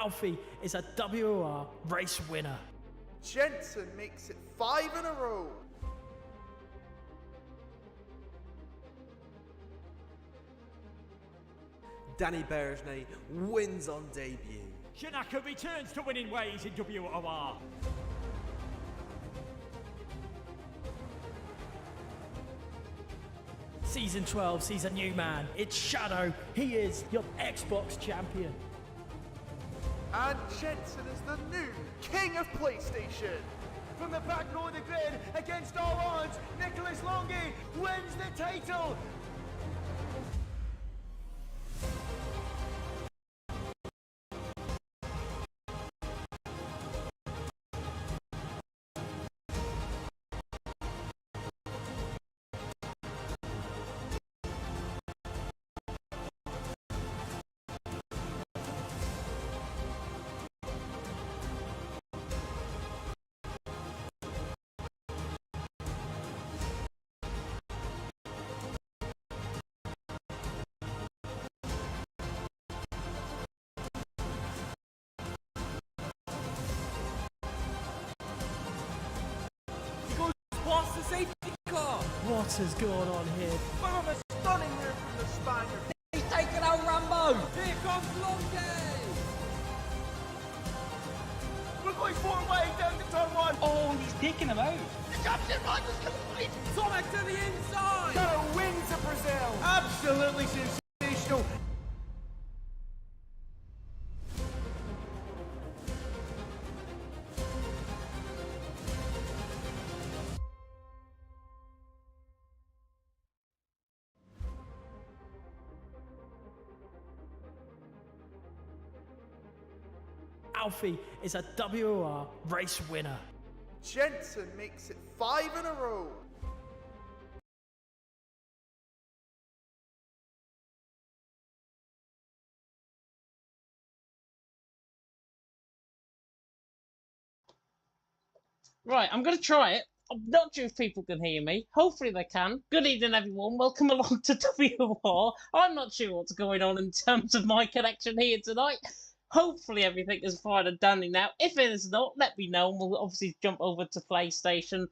Alfie is a WOR race winner. Jensen makes it 5 in a row. Danny Berejnay wins on debut. Shinaka returns to winning ways in WOR. Season 12 sees a new man. It's Shadow. He is your Xbox champion. And Jensen is the new king of PlayStation. From the back row of the grid, against all odds, Nicholas Longi wins the title. Past the safety car. What has gone on here? From a stunning move from the Spaniard. He's taken out Rambo. Here comes Longi. We're going 4 ways down to turn 1. Oh, he's taking him out. The champion run is complete. Sonic to the inside. Shadow wins at Brazil. Absolutely sensational. Alfie is a WOR race winner. Jensen makes it 5 in a row. Right, I'm going to try it. I'm not sure if people can hear me. Hopefully they can. Good evening, everyone. Welcome along to WOR. I'm not sure what's going on in terms of my connection here tonight. Hopefully everything is fine and dandy now. If it is not, let me know and we'll obviously jump over to PlayStation.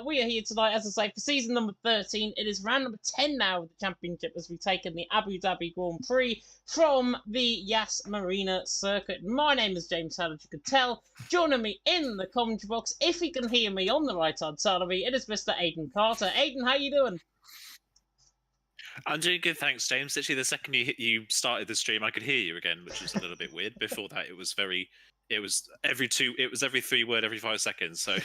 We are here tonight, as I say, for season number 13. It is round number 10 now of the championship as we've taken the Abu Dhabi Grand Prix from the Yas Marina circuit. My name is James Howard, as you can tell. Joining me in the commentary box, if you can hear me on the right-hand side of me, it is Mr. Aidan Carter. Aidan, how you doing? I'm doing good, thanks, James. Literally, the second you started the stream, I could hear you again, which was a little bit weird. Before that, it was every 3 word every 5 seconds. So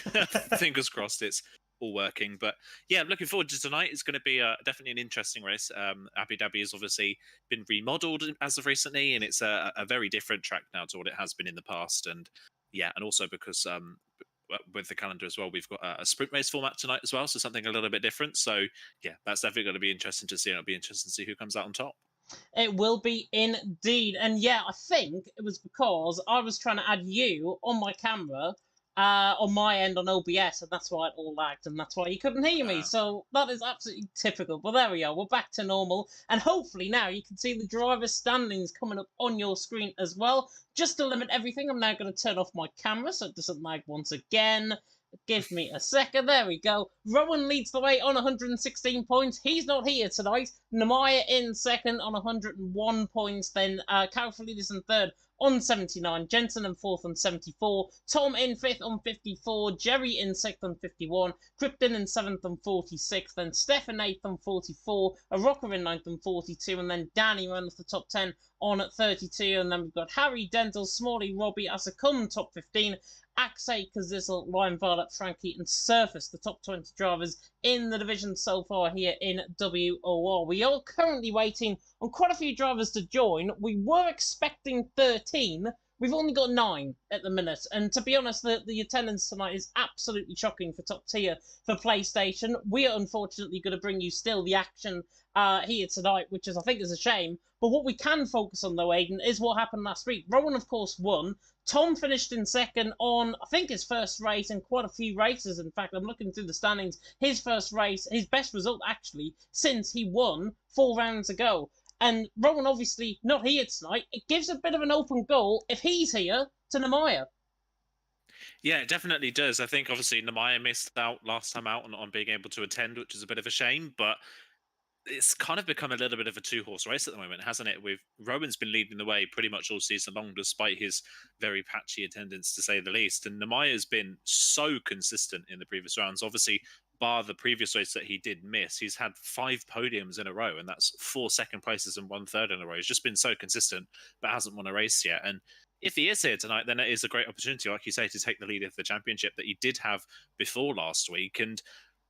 fingers crossed, it's all working. But yeah, I'm looking forward to tonight. It's going to be definitely an interesting race. Abu Dhabi has obviously been remodeled as of recently, and it's a very different track now to what it has been in the past. And yeah, and also because with the calendar as well, we've got a sprint race format tonight as well, so something a little bit different. So yeah, that's definitely going to be interesting to see, and it'll be interesting to see who comes out on top. It will be indeed. And yeah, I think it was because I was trying to add you on my camera on my end on OBS, and that's why it all lagged, and that's why you couldn't hear me. So that is absolutely typical. But there we are. We're back to normal. And hopefully now you can see the driver's standings coming up on your screen as well. Just to limit everything, I'm now going to turn off my camera so it doesn't lag once again. Give me a second. There we go. Rowan leads the way on 116 points. He's not here tonight. Namaya in second on 101 points. Then Kaufelides in third on 79. Jensen in fourth on 74. Tom in fifth on 54. Jerry in sixth on 51. Krypton in seventh on 46. Then Steph in eighth on 44. A Rocker in ninth on 42. And then Danny ran off the top 10 on 32. And then we've got Harry, Denzel, Smalley, Robbie, Asakun top 15. Axay, Kazizzle, Ryan Violet, Frankie, and Surface, the top 20 drivers in the division so far here in WOR. We are currently waiting on quite a few drivers to join. We were expecting 13. We've only got 9 at the minute. And to be honest, the attendance tonight is absolutely shocking for top tier for PlayStation. We are unfortunately going to bring you still the action here tonight, which I think is a shame. But what we can focus on, though, Aidan, is what happened last week. Rowan, of course, won. Tom finished in second on, I think, his first race in quite a few races. In fact, I'm looking through the standings. His first race, his best result, actually, since he won 4 rounds ago. And Rowan obviously not here tonight. It gives a bit of an open goal if he's here to Nemaya. Yeah, it definitely does. I think obviously Nemaya missed out last time out on being able to attend, which is a bit of a shame, but it's kind of become a little bit of a two-horse race at the moment, hasn't it? With Rowan's been leading the way pretty much all season long, despite his very patchy attendance, to say the least. And Nemaya's been so consistent in the previous rounds. Obviously, bar the previous race that he did miss, he's had 5 podiums in a row, and that's 4 second places and 1 third in a row. He's just been so consistent, but hasn't won a race yet. And if he is here tonight, then it is a great opportunity, like you say, to take the lead of the championship that he did have before last week. And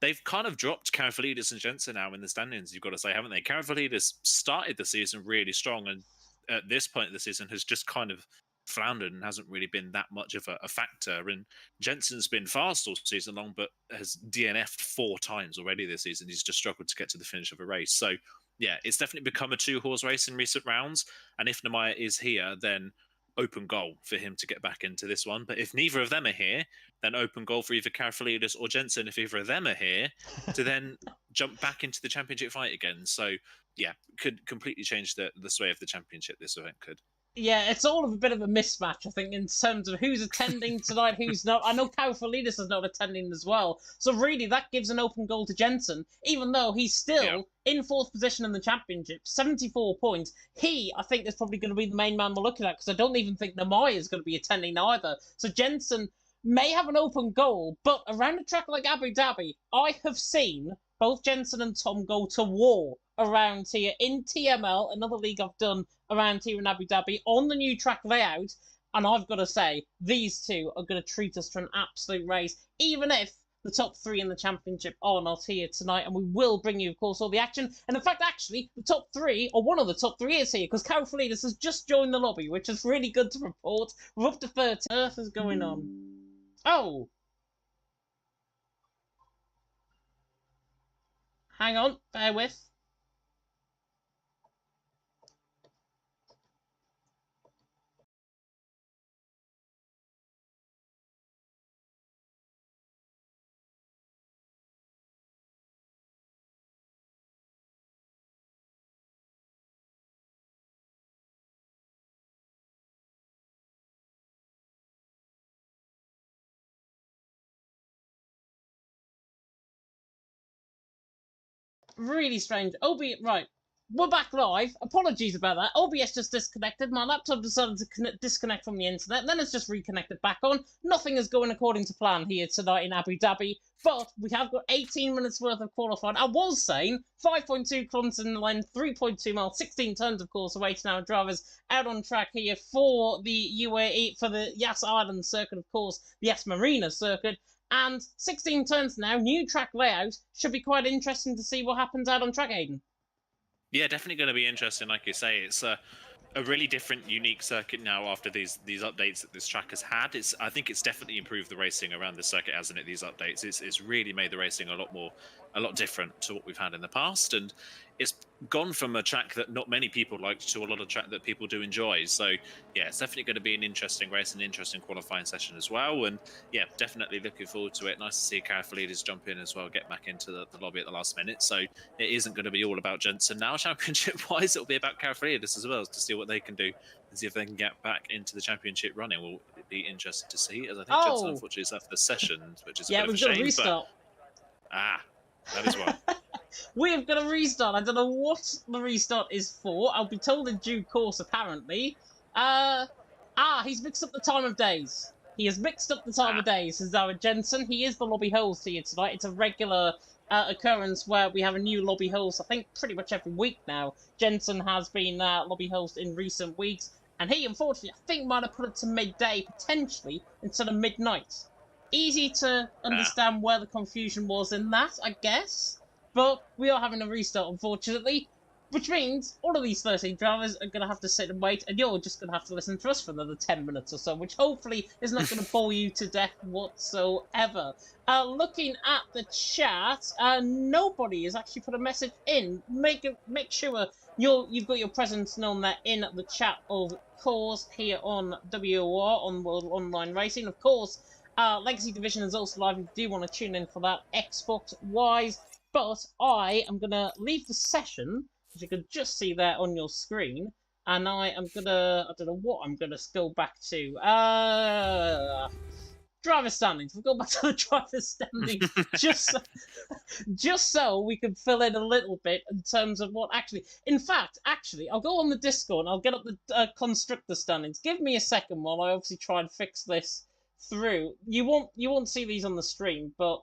they've kind of dropped Karafalidis and Jensen now in the standings, you've got to say, haven't they? Karafalidis started the season really strong, and at this point of the season has just kind of floundered and hasn't really been that much of a factor. And Jensen's been fast all season long, but has DNF'd 4 times already this season. He's just struggled to get to the finish of a race. So, yeah, it's definitely become a 2-horse race in recent rounds. And if Nemaya is here, then open goal for him to get back into this one. But if neither of them are here, then open goal for either Karafalidis or Jensen, if either of them are here, to then jump back into the championship fight again. So, yeah, could completely change the sway of the championship, this event could. Yeah, it's all of a bit of a mismatch, I think, in terms of who's attending tonight, who's not. I know Karafalidis is not attending as well. So really, that gives an open goal to Jensen, even though he's still in 4th position in the championship, 74 points. He, I think, is probably going to be the main man we're looking at, because I don't even think Nemaya is going to be attending either. So Jensen may have an open goal, but around a track like Abu Dhabi, I have seen both Jensen and Tom go to WOR around here in TML, another league I've done around here in Abu Dhabi, on the new track layout. And I've got to say, these two are going to treat us to an absolute race, even if the top 3 in the championship are not here tonight. And we will bring you, of course, all the action. And in fact, actually, the top 3, or one of the top 3 is here, because Karafalidis has just joined the lobby, which is really good to report. We're up to 30. Earth is going on. Oh! Hang on, bear with. Really strange. Right. We're back live. Apologies about that. OBS just disconnected. My laptop decided to disconnect from the internet. Then it's just reconnected back on. Nothing is going according to plan here tonight in Abu Dhabi. But we have got 18 minutes worth of qualifying. I was saying 5.2 kilometers in the length, 3.2 miles, 16 tons, of course, awaiting our drivers out on track here for the UAE, for the Yas Island circuit, of course, the Yas Marina circuit. And 16 turns now, new track layout. Should be quite interesting to see what happens out on track, Aiden. Yeah, definitely going to be interesting. Like you say, it's a really different, unique circuit now after these updates that this track has had. I think it's definitely improved the racing around the circuit, hasn't it? These updates, it's really made the racing a lot different to what we've had in the past, and it's gone from a track that not many people liked to a lot of track that people do enjoy. So yeah, it's definitely going to be an interesting race, an interesting qualifying session as well. And yeah, definitely looking forward to it. Nice to see Karafalidis jump in as well, get back into the lobby at the last minute. So it isn't going to be all about Jensen now. Championship-wise, it'll be about Karafalidis as well, to see what they can do and see if they can get back into the championship running. Will be interesting to see, as I think Jensen unfortunately is after the session, which is a bit of a shame. We've got a restart. That is why. We've got a restart. I don't know what the restart is for. I'll be told in due course, apparently. He's mixed up the time of days. He has mixed up the time of days, says our Jensen. He is the lobby host here tonight. It's a regular occurrence where we have a new lobby host, I think, pretty much every week now. Jensen has been lobby host in recent weeks, and he, unfortunately, I think might have put it to midday, potentially, instead of midnight. Easy to understand where the confusion was in that, I guess. But we are having a restart, unfortunately, which means all of these 13 drivers are going to have to sit and wait, and you're just going to have to listen to us for another 10 minutes or so, which hopefully is not going to bore you to death whatsoever. Looking at the chat, nobody has actually put a message in. Make sure you've got your presence known there in the chat, of course, here on WOR, on World Online Racing. Of course, Legacy Division is also live if you do want to tune in for that Xbox-wise. But I am going to leave the session as you can just see there on your screen. And I don't know what I'm gonna go back to. Driver standings. We'll go back to the driver standings just so we can fill in a little bit in terms of what actually. In fact, I'll go on the Discord and I'll get up the constructor standings. Give me a second while I obviously try and fix this through. You won't see these on the stream, but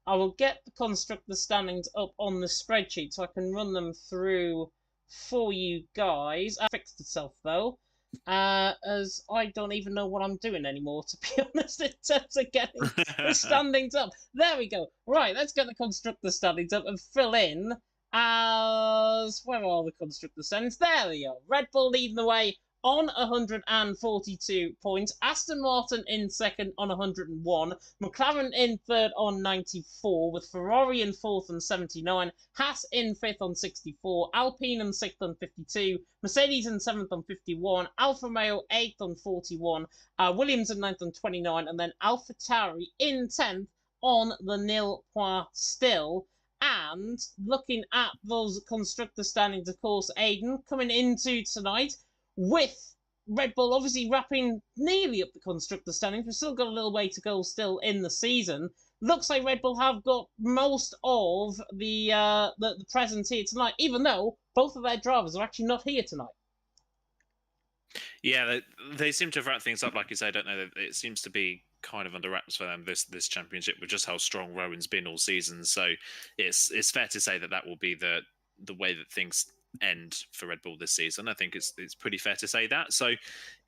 I will get the constructor standings up on the spreadsheet so I can run them through for you guys. I fixed itself though. As I don't even know what I'm doing anymore, to be honest, in terms of getting the standings up. There we go. Right, let's get the constructor standings up and fill in as... Where are the constructor standings? There we go. Red Bull leading the way on 142 points. Aston Martin in second on 101. McLaren in third on 94, with Ferrari in fourth on 79. Haas in fifth on 64. Alpine in sixth on 52. Mercedes in seventh on 51. Alfa Romeo eighth on 41. Williams in ninth on 29. And then AlphaTauri in 10th on the nil point still. And looking at those constructor standings, of course, Aiden, coming into tonight, with Red Bull obviously wrapping nearly up the constructor standings. We've still got a little way to go still in the season. Looks like Red Bull have got most of the presence here tonight, even though both of their drivers are actually not here tonight. Yeah, they seem to have wrapped things up, like you say, don't they? It seems to be kind of under wraps for them this championship, with just how strong Rowan's been all season. So it's fair to say that will be the way that things end for Red Bull this season. I think it's pretty fair to say that. So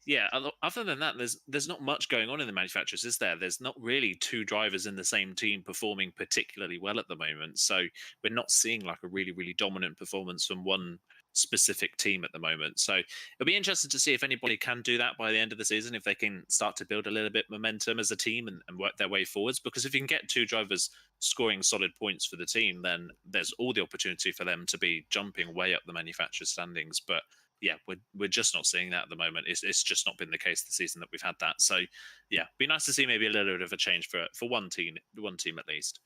yeah, other than that, there's not much going on in the manufacturers, is there? There's not really two drivers in the same team performing particularly well at the moment. So we're not seeing like a really, really dominant performance from one specific team at the moment. So it'll be interesting to see if anybody can do that by the end of the season, if they can start to build a little bit momentum as a team and work their way forwards. Because if you can get two drivers scoring solid points for the team, then there's all the opportunity for them to be jumping way up the manufacturer's standings. But yeah, we're just not seeing that at the moment. It's just not been the case this season that we've had that. So yeah, be nice to see maybe a little bit of a change for one team at least.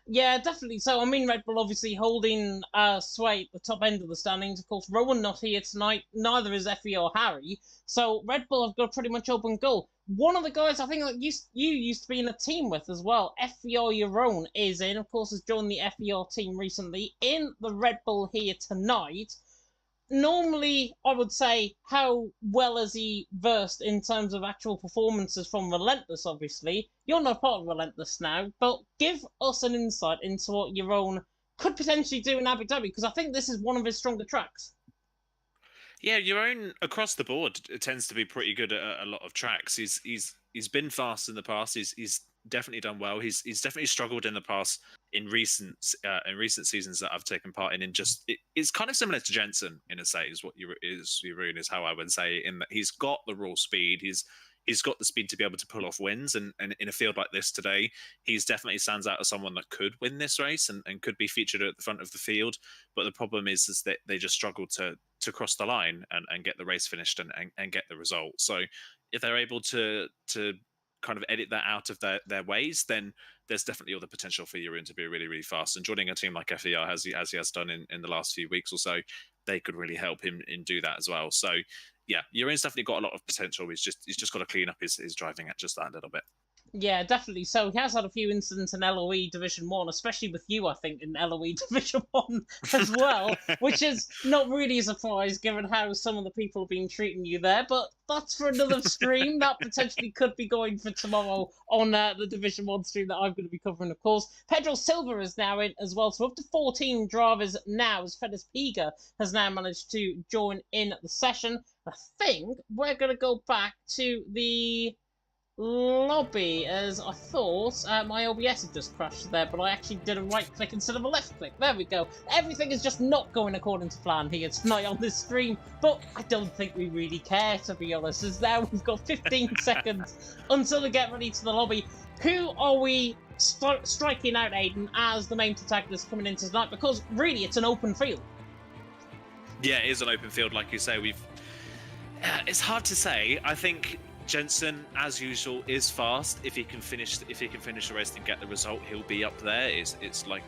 Yeah, definitely. So, I mean, Red Bull obviously holding sway at the top end of the standings. Of course, Rowan not here tonight. Neither is Effie or Harry. So, Red Bull have got pretty much open goal. One of the guys I think that you used to be in a team with as well, FER Yaron, is in. Of course, has joined the FER team recently in the Red Bull here tonight. Normally, I would say, how well is he versed in terms of actual performances from Relentless, obviously? You're not part of Relentless now, but give us an insight into what Yaron could potentially do in Abu Dhabi, because I think this is one of his stronger tracks. Yeah, Yaron across the board tends to be pretty good at a lot of tracks. He's been fast in the past. He's definitely done well. He's definitely struggled in the past in recent seasons that I've taken part in. It's kind of similar to Jensen in a say, is Yaron is how I would say, in that he's got the raw speed. He's got the speed to be able to pull off wins, and in a field like this today, he's definitely stands out as someone that could win this race and could be featured at the front of the field. But the problem is that they just struggle to cross the line and get the race finished and get the result. So if they're able to kind of edit that out of their ways, then there's definitely all the potential for Yaron to be really, really fast. And joining a team like FER, as he has done in the last few weeks or so, they could really help him in do that as well. So yeah, Yaron's definitely got a lot of potential. He's just got to clean up his driving at just that a little bit. Yeah, definitely. So he has had a few incidents in LOE Division 1, especially with you, I think, in LOE Division 1 as well, which is not really a surprise given how some of the people have been treating you there. But that's for another stream. That potentially could be going for tomorrow on the Division 1 stream that I'm going to be covering, of course. Pedro Silva is now in as well, so up to 14 drivers now, as Fedez Piga has now managed to join in the session. I think we're going to go back to the lobby, as I thought my OBS had just crashed there, but I actually did a right click instead of a left click. There we go. Everything is just not going according to plan here tonight on this stream, but I don't think we really care, to be honest, as now we've got 15 seconds until we get ready to the lobby. Who are we striking out, Aiden, as the main protagonist coming into tonight? Because really, it's an open field. Yeah, it is an open field, like you say. It's hard to say. I think Jensen, as usual, is fast. If he can finish the race and get the result, he'll be up there. It's like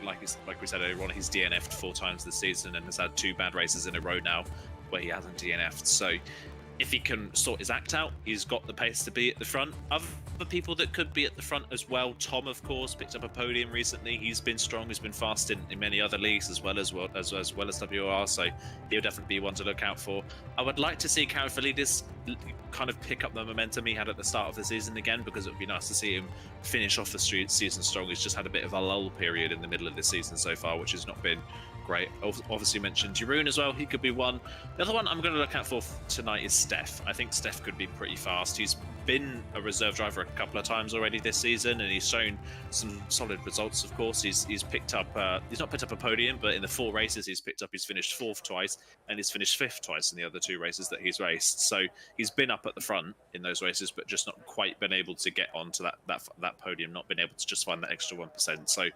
we said earlier on, he's DNF'd 4 times this season and has had 2 bad races in a row now where he hasn't DNF'd. So if he can sort his act out, he's got the pace to be at the front. Other people that could be at the front as well, Tom, of course, picked up a podium recently. He's been strong. He's been fast in many other leagues as well as WOR. So he'll definitely be one to look out for. I would like to see Karafalidis kind of pick up the momentum he had at the start of the season again, because it would be nice to see him finish off the season strong. He's just had a bit of a lull period in the middle of the season so far, which has not been great. Obviously mentioned Jeroen as well. He could be one. The other one I'm going to look out for tonight is Steph. I think Steph could be pretty fast. He's been a reserve driver a couple of times already this season, and he's shown some solid results. Of course, he's picked up. He's not picked up a podium, but in the 4 races he's picked up, he's finished 4th twice, and he's finished 5th twice in the other 2 races that he's raced. So he's been up at the front in those races, but just not quite been able to get onto that podium. Not been able to just find that extra 1%. So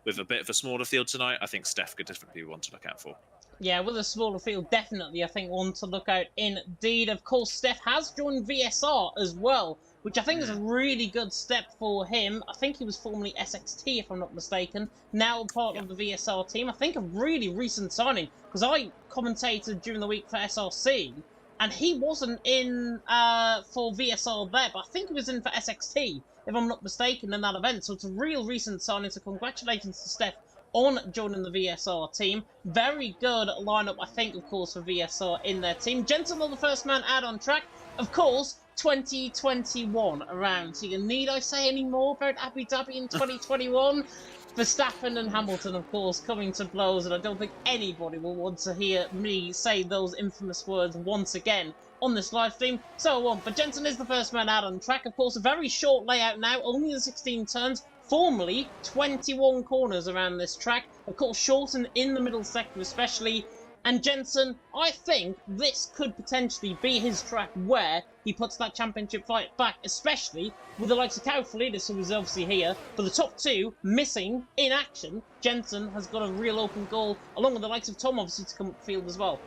with a bit of a smaller field tonight, I think Steph could definitely be one to look out for. Yeah, with a smaller field, definitely, I think, one to look out indeed. Of course, Steph has joined VSR as well, which I think is a really good step for him. I think he was formerly SXT, if I'm not mistaken, now part of the VSR team. I think a really recent signing, because I commentated during the week for SRC, and he wasn't in for VSR there, but I think he was in for SXT, if I'm not mistaken, in that event. So it's a real recent signing, so congratulations to Steph on joining the VSR team. Very good lineup, I think, of course, for VSR in their team. Gentleman, the first man out on track. Of course, 2021 around here. Need I say any more about Abu Dhabi in 2021? Verstappen and Hamilton, of course, coming to blows, and I don't think anybody will want to hear me say those infamous words once again on this live stream. So, but Jensen is the first man out on track. Of course, a very short layout now, only the 16 turns. Formerly 21 corners around this track, of course shortened in the middle sector especially, and Jensen, I think this could potentially be his track where he puts that championship fight back, especially with the likes of Karafalidis, who is obviously here, but the top 2 missing in action. Jensen has got a real open goal, along with the likes of Tom obviously to come up the field as well.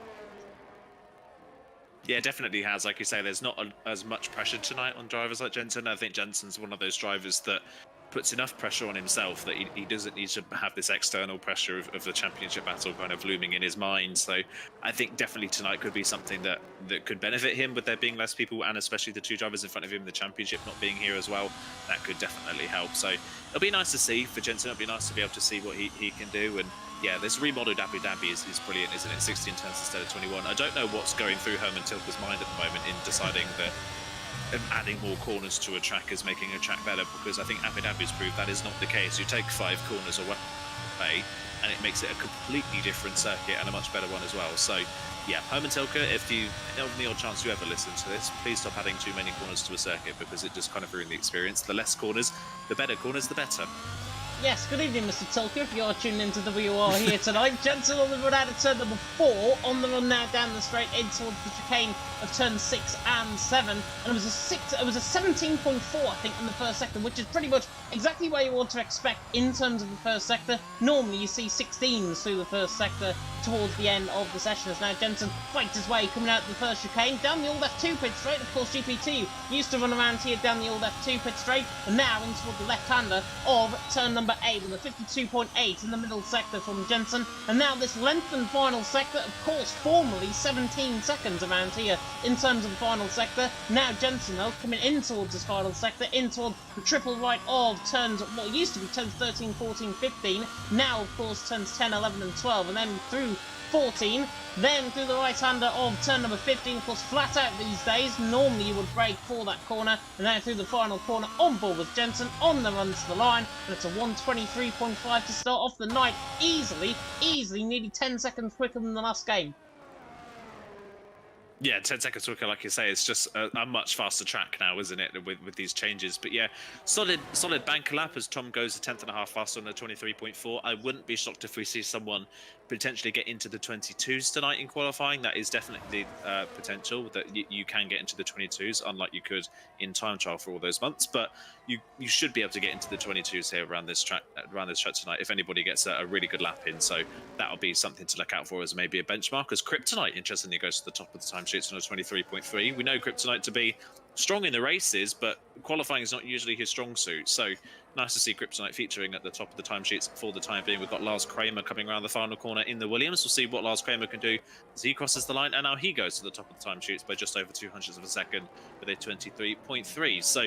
Yeah, definitely has. Like you say, there's not as much pressure tonight on drivers like Jensen. I think Jensen's one of those drivers that puts enough pressure on himself that he doesn't need to have this external pressure of the championship battle kind of looming in his mind. So I think definitely tonight could be something that could benefit him with there being less people, and especially the 2 drivers in front of him in the championship not being here as well. That could definitely help. So it'll be nice to see for Jensen. It'll be nice to be able to see what he can do. And yeah, this remodeled Abu Dhabi is brilliant, isn't it? 16 turns instead of 21. I don't know what's going through Herman Tilke's mind at the moment in deciding that adding more corners to a track is making a track better, because I think Abu Dhabi's proved that is not the case. You take 5 corners away and it makes it a completely different circuit and a much better one as well. So yeah, Herman Tilke, if you, on the odd chance you ever listen to this, please stop adding too many corners to a circuit, because it just kind of ruins the experience. The less corners, the better corners, the better. Yes, good evening, Mr. Tilke, if you're tuning into the WOR here tonight. Jensen on the run out of turn number 4, on the run now down the straight in towards the chicane of turns 6 and 7, and it was a 17.4, I think, in the first sector, which is pretty much exactly where you want to expect in terms of the first sector. Normally you see 16s through the first sector towards the end of the session, as now Jensen fights his way coming out the first chicane down the old F2 pit straight. Of course, GPT used to run around here down the old F2 pit straight, and now in toward the left-hander of turn number 8 with a 52.8 in the middle sector from Jensen. And now this lengthened final sector, of course, formerly 17 seconds around here in terms of the final sector. Now Jensen, though, coming in towards this final sector, in toward the triple right of turns, what used to be turns 13, 14, 15, now, of course, turns 10, 11 and 12, and then through 14, then through the right-hander of turn number 15, of course, flat out these days. Normally you would brake for that corner, and then through the final corner on board with Jensen on the run to the line, and it's a 1:23.5 to start off the night easily, nearly 10 seconds quicker than the last game. Yeah, 10 seconds quicker, like you say. It's just a much faster track now, isn't it, with these changes? But yeah, solid banker lap as Tom goes a 10th.5 faster on the 23.4. I wouldn't be shocked if we see someone potentially get into the 22s tonight in qualifying. That is definitely potential that you can get into the 22s, unlike you could in time trial for all those months. But you should be able to get into the 22s here around this track tonight if anybody gets a really good lap in. So that'll be something to look out for as maybe a benchmark. As Kryptonite, interestingly, goes to the top of the time sheets on a 23.3. We know Kryptonite to be strong in the races, but qualifying is not usually his strong suit. So nice to see Kryptonite featuring at the top of the timesheets for the time being. We've got Lars Kramer coming around the final corner in the Williams. We'll see what Lars Kramer can do as he crosses the line, and now he goes to the top of the timesheets by just over 200ths of a second with a 23.3. So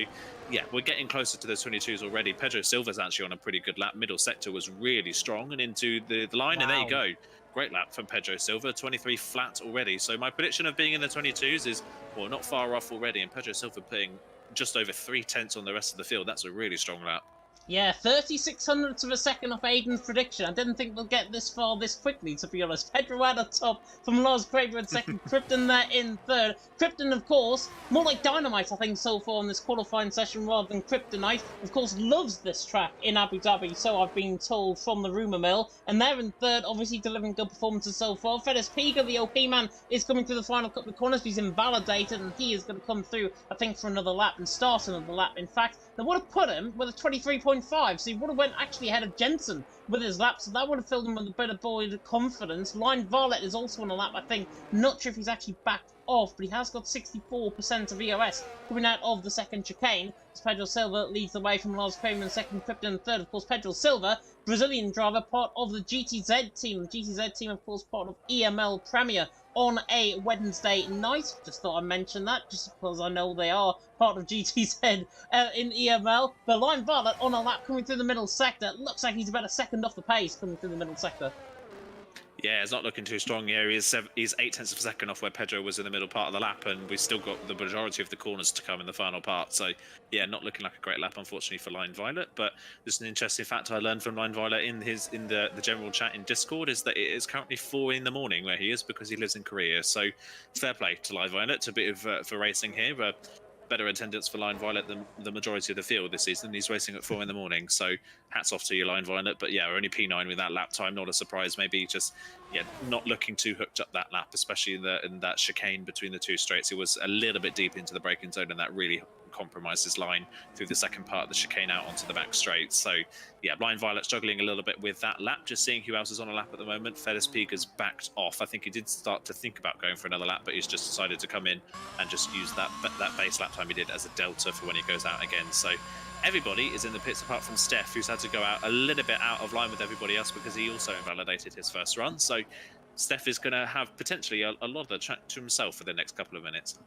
yeah, we're getting closer to those 22s already. Pedro Silva's actually on a pretty good lap. Middle sector was really strong and into the line, and there you go. Great lap from Pedro Silva, 23 flat already. So my prediction of being in the 22s is, well, not far off already. And Pedro Silva putting just over 3/10 on the rest of the field. That's a really strong lap. Yeah, 3600ths of a second off Aiden's prediction. I didn't think we'll get this far this quickly, to be honest. Pedro at the top from Lars Kramer in second. Krypton there in third. Krypton, of course, more like Dynamite, I think, so far in this qualifying session rather than Kryptonite. Of course, loves this track in Abu Dhabi, so I've been told from the rumour mill. And they're in third, obviously delivering good performances so far. Fedis Piga, the OP man, is coming through the final couple of corners. He's invalidated, and he is going to come through, I think, for another lap and start another lap. In fact, they would have put him with a 23.5, so he would have went actually ahead of Jensen with his lap, so that would have filled him with a bit of buoyant confidence. Line Varlet is also on a lap, I think. Not sure if he's actually backed off, but he has got 64% of EOS coming out of the second chicane, as Pedro Silva leads the way from Lars Kramer in second, Krypton in third. Of course, Pedro Silva, Brazilian driver, part of the GTZ team. The GTZ team, of course, part of EML Premier on a Wednesday night. Just thought I'd mention that, just because I know they are part of GTZ in EML. But Line Varlet on a lap coming through the middle sector. Looks like he's about a second off the pace coming through the middle sector. Yeah, it's not looking too strong here. He's 0.8 of a second off where Pedro was in the middle part of the lap, and we've still got the majority of the corners to come in the final part. So, yeah, not looking like a great lap, unfortunately, for Line Violet. But there's an interesting fact I learned from Line Violet in the general chat in Discord is that it is currently 4 in the morning where he is because he lives in Korea. So, fair play to Line Violet. A bit of for racing here. Better attendance for Line Violet than the majority of the field this season. He's racing at 4 in the morning, so hats off to you, Line Violet. But yeah, only P9 with that lap time, not a surprise. Maybe just not looking too hooked up that lap, especially in that chicane between the two straights. It was a little bit deep into the braking zone, and that really compromised his line through the second part of the chicane out onto the back straight. So yeah, Line Violet struggling a little bit with that lap. Just seeing who else is on a lap at the moment. Fedis Piga's backed off. I think he did start to think about going for another lap, but he's just decided to come in and just use that base lap time he did as a delta for when he goes out again. So everybody is in the pits apart from Steph, who's had to go out a little bit out of line with everybody else because he also invalidated his first run. So Steph is going to have potentially a lot of the track to himself for the next couple of minutes.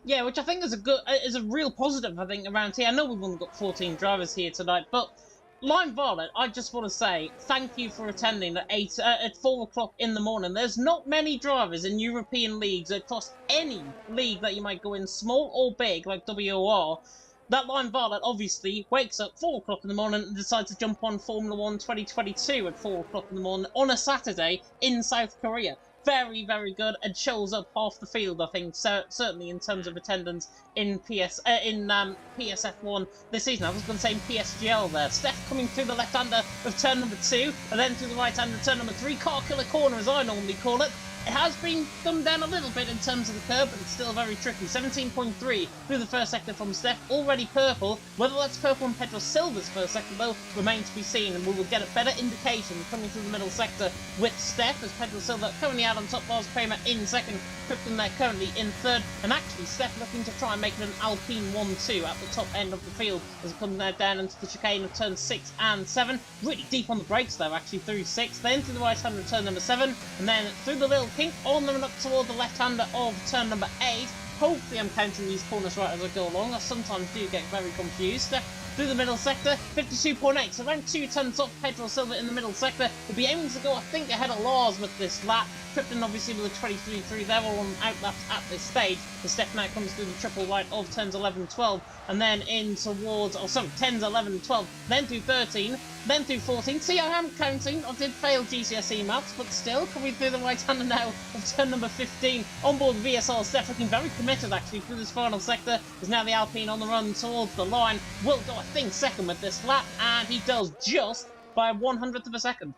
Yeah, which I think is a real positive, I think, around here. I know we've only got 14 drivers here tonight, but Line Violet, I just want to say thank you for attending at 4 o'clock in the morning. There's not many drivers in European leagues across any league that you might go in, small or big, like WOR. That Line Violet obviously wakes up 4 o'clock in the morning and decides to jump on Formula 1 2022 at 4 o'clock in the morning on a Saturday in South Korea. Very, very good, and shows up half the field, I think, certainly in terms of attendance in PSF1 this season. I was going to say in PSGL there. Steph coming through the left-hander of turn number 2, and then through the right-hander of turn number 3. Car killer corner, as I normally call it. It has been come down a little bit in terms of the curve, but it's still very tricky. 17.3 through the first sector from Steph, already purple. Whether that's purple on Pedro Silva's first sector, though, remains to be seen, and we will get a better indication coming through the middle sector with Steph, as Pedro Silva currently out on top, Lars Kramer in second, Krypton there currently in third, and actually Steph looking to try and make it an Alpine 1-2 at the top end of the field, as it comes there down into the chicane of turn 6 and 7. Really deep on the brakes there, actually, through 6, then through the right-hander of turn number 7, and then through the little kink on them and up toward the left-hander of turn number 8. Hopefully I'm counting these corners right as I go along. I sometimes do get very confused. Through the middle sector, 52.8, so around 2 tenths off Pedro Silva in the middle sector. We'll be aiming to go, I think, ahead of Lars with this lap. Krypton obviously with a 23.3, they're all on out laps at this stage. The Steph now comes through the triple right of turns 11 and 12, and then in towards, 10s, 11 and 12, then through 13, then through 14. See, I am counting. I did fail GCSE maths, but still coming through the right hander now of turn number 15. On board VSR, Steph looking very committed actually through this final sector. Is now the Alpine on the run towards the line. Will go, I think, second with this lap, and he does just by 100th of a second.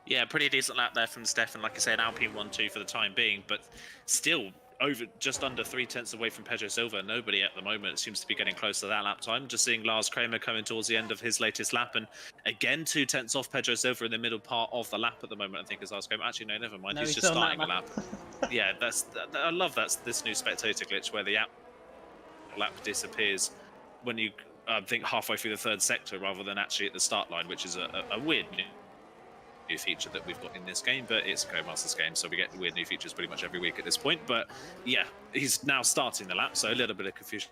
Yeah, pretty decent lap there from Steph, and like I said, Alpine 1-2 for the time being, but still over just under 3 tenths away from Pedro Silva. Nobody at the moment seems to be getting close to that lap time. Just seeing Lars Kramer coming towards the end of his latest lap, and again 2 tenths off Pedro Silva in the middle part of the lap at the moment. I think is Lars Kramer. Actually, no, never mind. No, he's just starting the lap. Yeah, I love this new spectator glitch where the lap disappears when you think halfway through the third sector rather than actually at the start line, which is a weird new feature that we've got in this game, but it's a Codemasters game, so we get weird new features pretty much every week at this point. But yeah, he's now starting the lap, so a little bit of confusion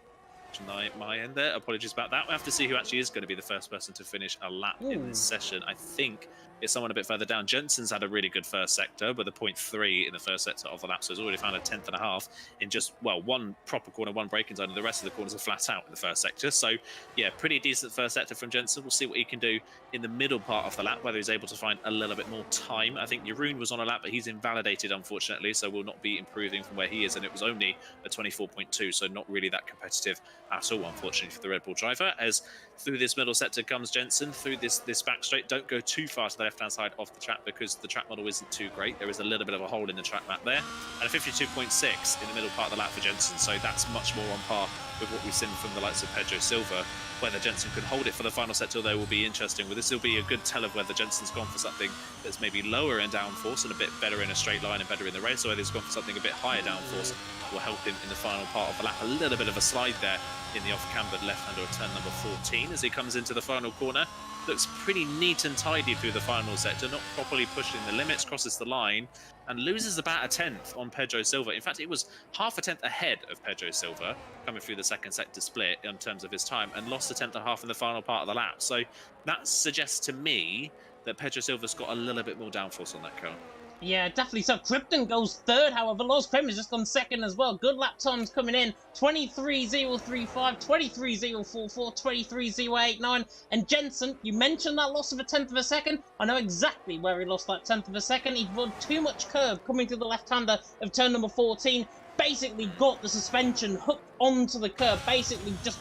on my end there. Apologies about that. We have to see who actually is going to be the first person to finish a lap in this session. I think it's someone a bit further down. Jensen's had a really good first sector with a 0.3 in the first sector of the lap, so he's already found a 10th and a half in just, well, one proper corner, one braking zone, and the rest of the corners are flat out in the first sector. So yeah, pretty decent first sector from Jensen. We'll see what he can do in the middle part of the lap, whether he's able to find a little bit more time. I think Jeroen was on a lap, but he's invalidated, unfortunately, so will not be improving from where he is, and it was only a 24.2, so not really that competitive at all, unfortunately, for the Red Bull driver. As through this middle sector comes Jensen, through this back straight. Don't go too far to the left-hand side of the track because the track model isn't too great. There is a little bit of a hole in the track map there, and a 52.6 in the middle part of the lap for Jensen, so that's much more on par with what we've seen from the likes of Pedro Silva. Whether Jensen could hold it for the final sector, though, will be interesting. Well, this will be a good tell of whether Jensen's gone for something that's maybe lower in downforce and a bit better in a straight line and better in the race, or whether he's gone for something a bit higher downforce will help him in the final part of the lap. A little bit of a slide there in the off-cambered left-hander of turn number 14 as he comes into the final corner. Looks pretty neat and tidy through the final sector, not properly pushing the limits, crosses the line, and loses about a 10th on Pedro Silva. In fact, it was half a 10th ahead of Pedro Silva coming through the second sector split in terms of his time, and lost a 10th and a half in the final part of the lap. So that suggests to me that Pedro Silva's got a little bit more downforce on that car. Yeah, definitely. So Krypton goes third, however. Lost Kramer has just gone second as well. Good lap times coming in. 23.035, 23.044, 23.089. And Jensen, you mentioned that loss of a 10th of a second. I know exactly where he lost that 10th of a second. He run too much curb coming to the left-hander of turn number 14. Basically got the suspension hooked onto the curb. Basically just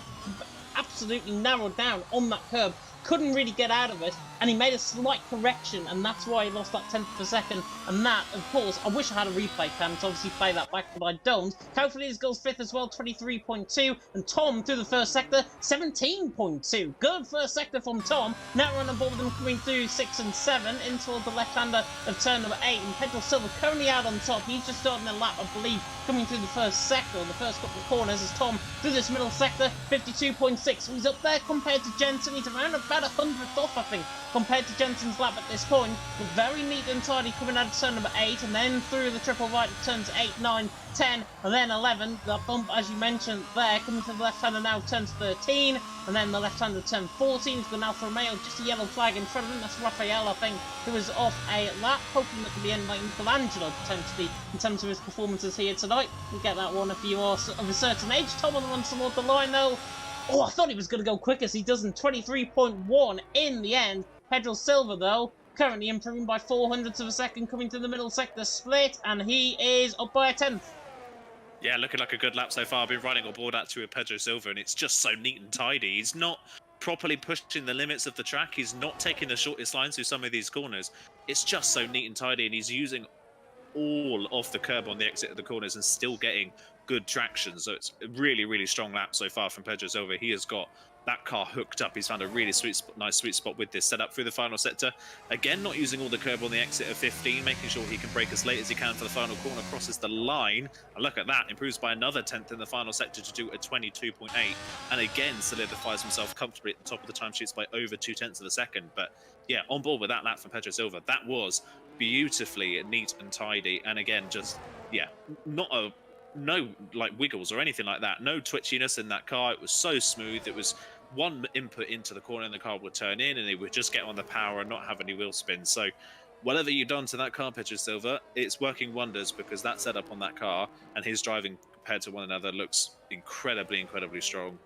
absolutely narrowed down on that curb. Couldn't really get out of it, and he made a slight correction, and that's why he lost that 10th of a second. And that, of course, I wish I had a replay cam to obviously play that back, but I don't. Cofidis goes 5th as well, 23.2, and Tom through the first sector, 17.2. Good first sector from Tom. Now running above them coming through 6 and 7 into the left-hander of turn number 8, and Pedro Silva currently out on top. He's just starting a lap, I believe, coming through the first sector, the first couple of corners, as Tom through this middle sector, 52.6. So he's up there compared to Jensen. He's around about 100th off, I think, compared to Jensen's lap at this point, but very neat and tidy coming out of turn number 8, and then through the triple right of turns 8, 9, 10, and then 11. That bump, as you mentioned there, coming to the left-hander now turns 13, and then the left-hander turn 14. He's gone Alfa Romeo, just a yellow flag in front of him. That's Raphael, I think, who is off a lap, hoping that could be end like Michelangelo, potentially, in terms of his performances here tonight. We'll get that one if you are of a certain age. Tom on the run toward the line, though. Oh, I thought he was going to go quick as he doesn't. 23.1 in the end. Pedro Silva, though, currently improving by 400ths of a second, coming to the middle sector split, and he is up by a 10th. Yeah, looking like a good lap so far. I've been riding on board actually with Pedro Silva, and it's just so neat and tidy. He's not properly pushing the limits of the track. He's not taking the shortest lines through some of these corners. It's just so neat and tidy, and he's using all of the curb on the exit of the corners and still getting good traction. So it's a really, really strong lap so far from Pedro Silva. He has got that car hooked up. He's found a really nice sweet spot with this setup through the final sector. Again, not using all the curb on the exit of 15, making sure he can brake as late as he can for the final corner, crosses the line. And look at that, improves by another 10th in the final sector to do a 22.8. And again, solidifies himself comfortably at the top of the timesheets by over 0.2 of a second. But yeah, on board with that lap from Pedro Silva. That was beautifully neat and tidy. And again, just, yeah, no like wiggles or anything like that. No twitchiness in that car. It was so smooth. It was one input into the corner and the car would turn in, and it would just get on the power and not have any wheel spin. So whatever you've done to that car, Pedro Silva, it's working wonders, because that setup on that car and his driving compared to one another looks incredibly strong.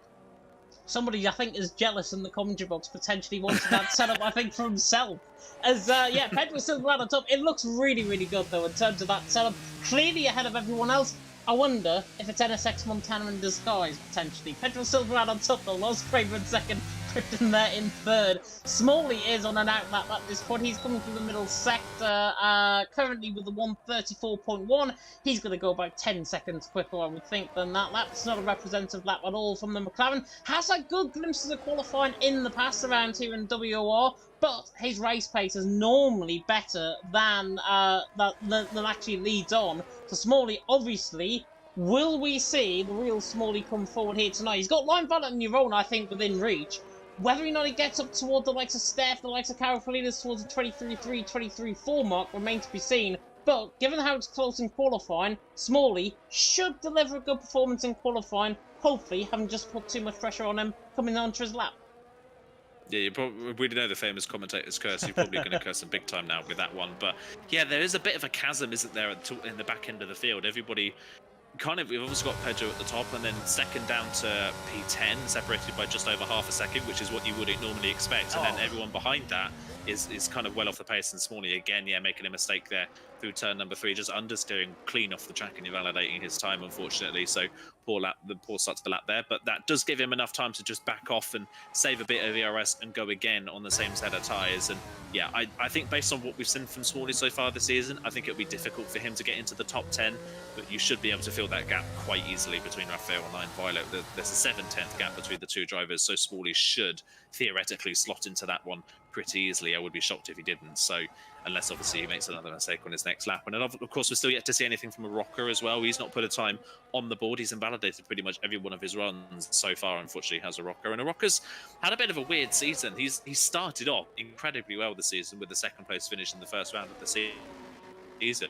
Somebody, I think, is jealous in the commentary box, potentially wanted that setup, I think, for himself. As, yeah, Pedro Silva out on top. It looks really, really good, though, in terms of that setup. Clearly ahead of everyone else. I wonder if it's NSX Montana in disguise, potentially. Pedro Silva out on top, though. Lost Kramer in second. Krypton there in third. Smalley is on an out lap at this point. He's coming through the middle sector, currently with the 134.1. He's going to go about 10 seconds quicker, I would think, than that lap. It's not a representative lap at all from the McLaren. Has had good glimpses of qualifying in the past around here in WOR, but his race pace is normally better than actually leads on. So Smalley, obviously, Will we see the real Smalley come forward here tonight? He's got Line Valor and Neuron, I think, within reach. Whether or not he gets up toward the likes of Steph, the likes of Karafalides towards the 23-3, 23-4 mark remains to be seen. But given how it's close in qualifying, Smalley should deliver a good performance in qualifying. Hopefully, haven't just put too much pressure on him coming onto his lap. Yeah, you probably, we know the famous commentator's curse. You're probably going to curse him big time now with that one. But yeah, there is a bit of a chasm, isn't there, in the back end of the field? Everybody kind of, we've also got Pedro at the top, and then second down to P10, separated by just over half a second, which is what you would normally expect. And then everyone behind that is kind of well off the pace. And Smalley again, yeah, making a mistake there through turn number 3, just understeering clean off the track and invalidating his time, unfortunately. So poor start to the lap there, but that does give him enough time to just back off and save a bit of ERS and go again on the same set of tyres. And yeah, I think based on what we've seen from Smalley so far this season, I think it'll be difficult for him to get into the top 10, but you should be able to fill that gap quite easily between Raphael and Line Violet. There's a 7/10 gap between the two drivers, so Smalley should theoretically slot into that one pretty easily. I would be shocked if he didn't. So unless obviously he makes another mistake on his next lap. And of course, we're still yet to see anything from a Rocker as well. He's not put a time on the board. He's invalidated pretty much every one of his runs so far, unfortunately, has a Rocker. And a Rocker's had a bit of a weird season. He started off incredibly well this season with the second place finish in the first round of the season.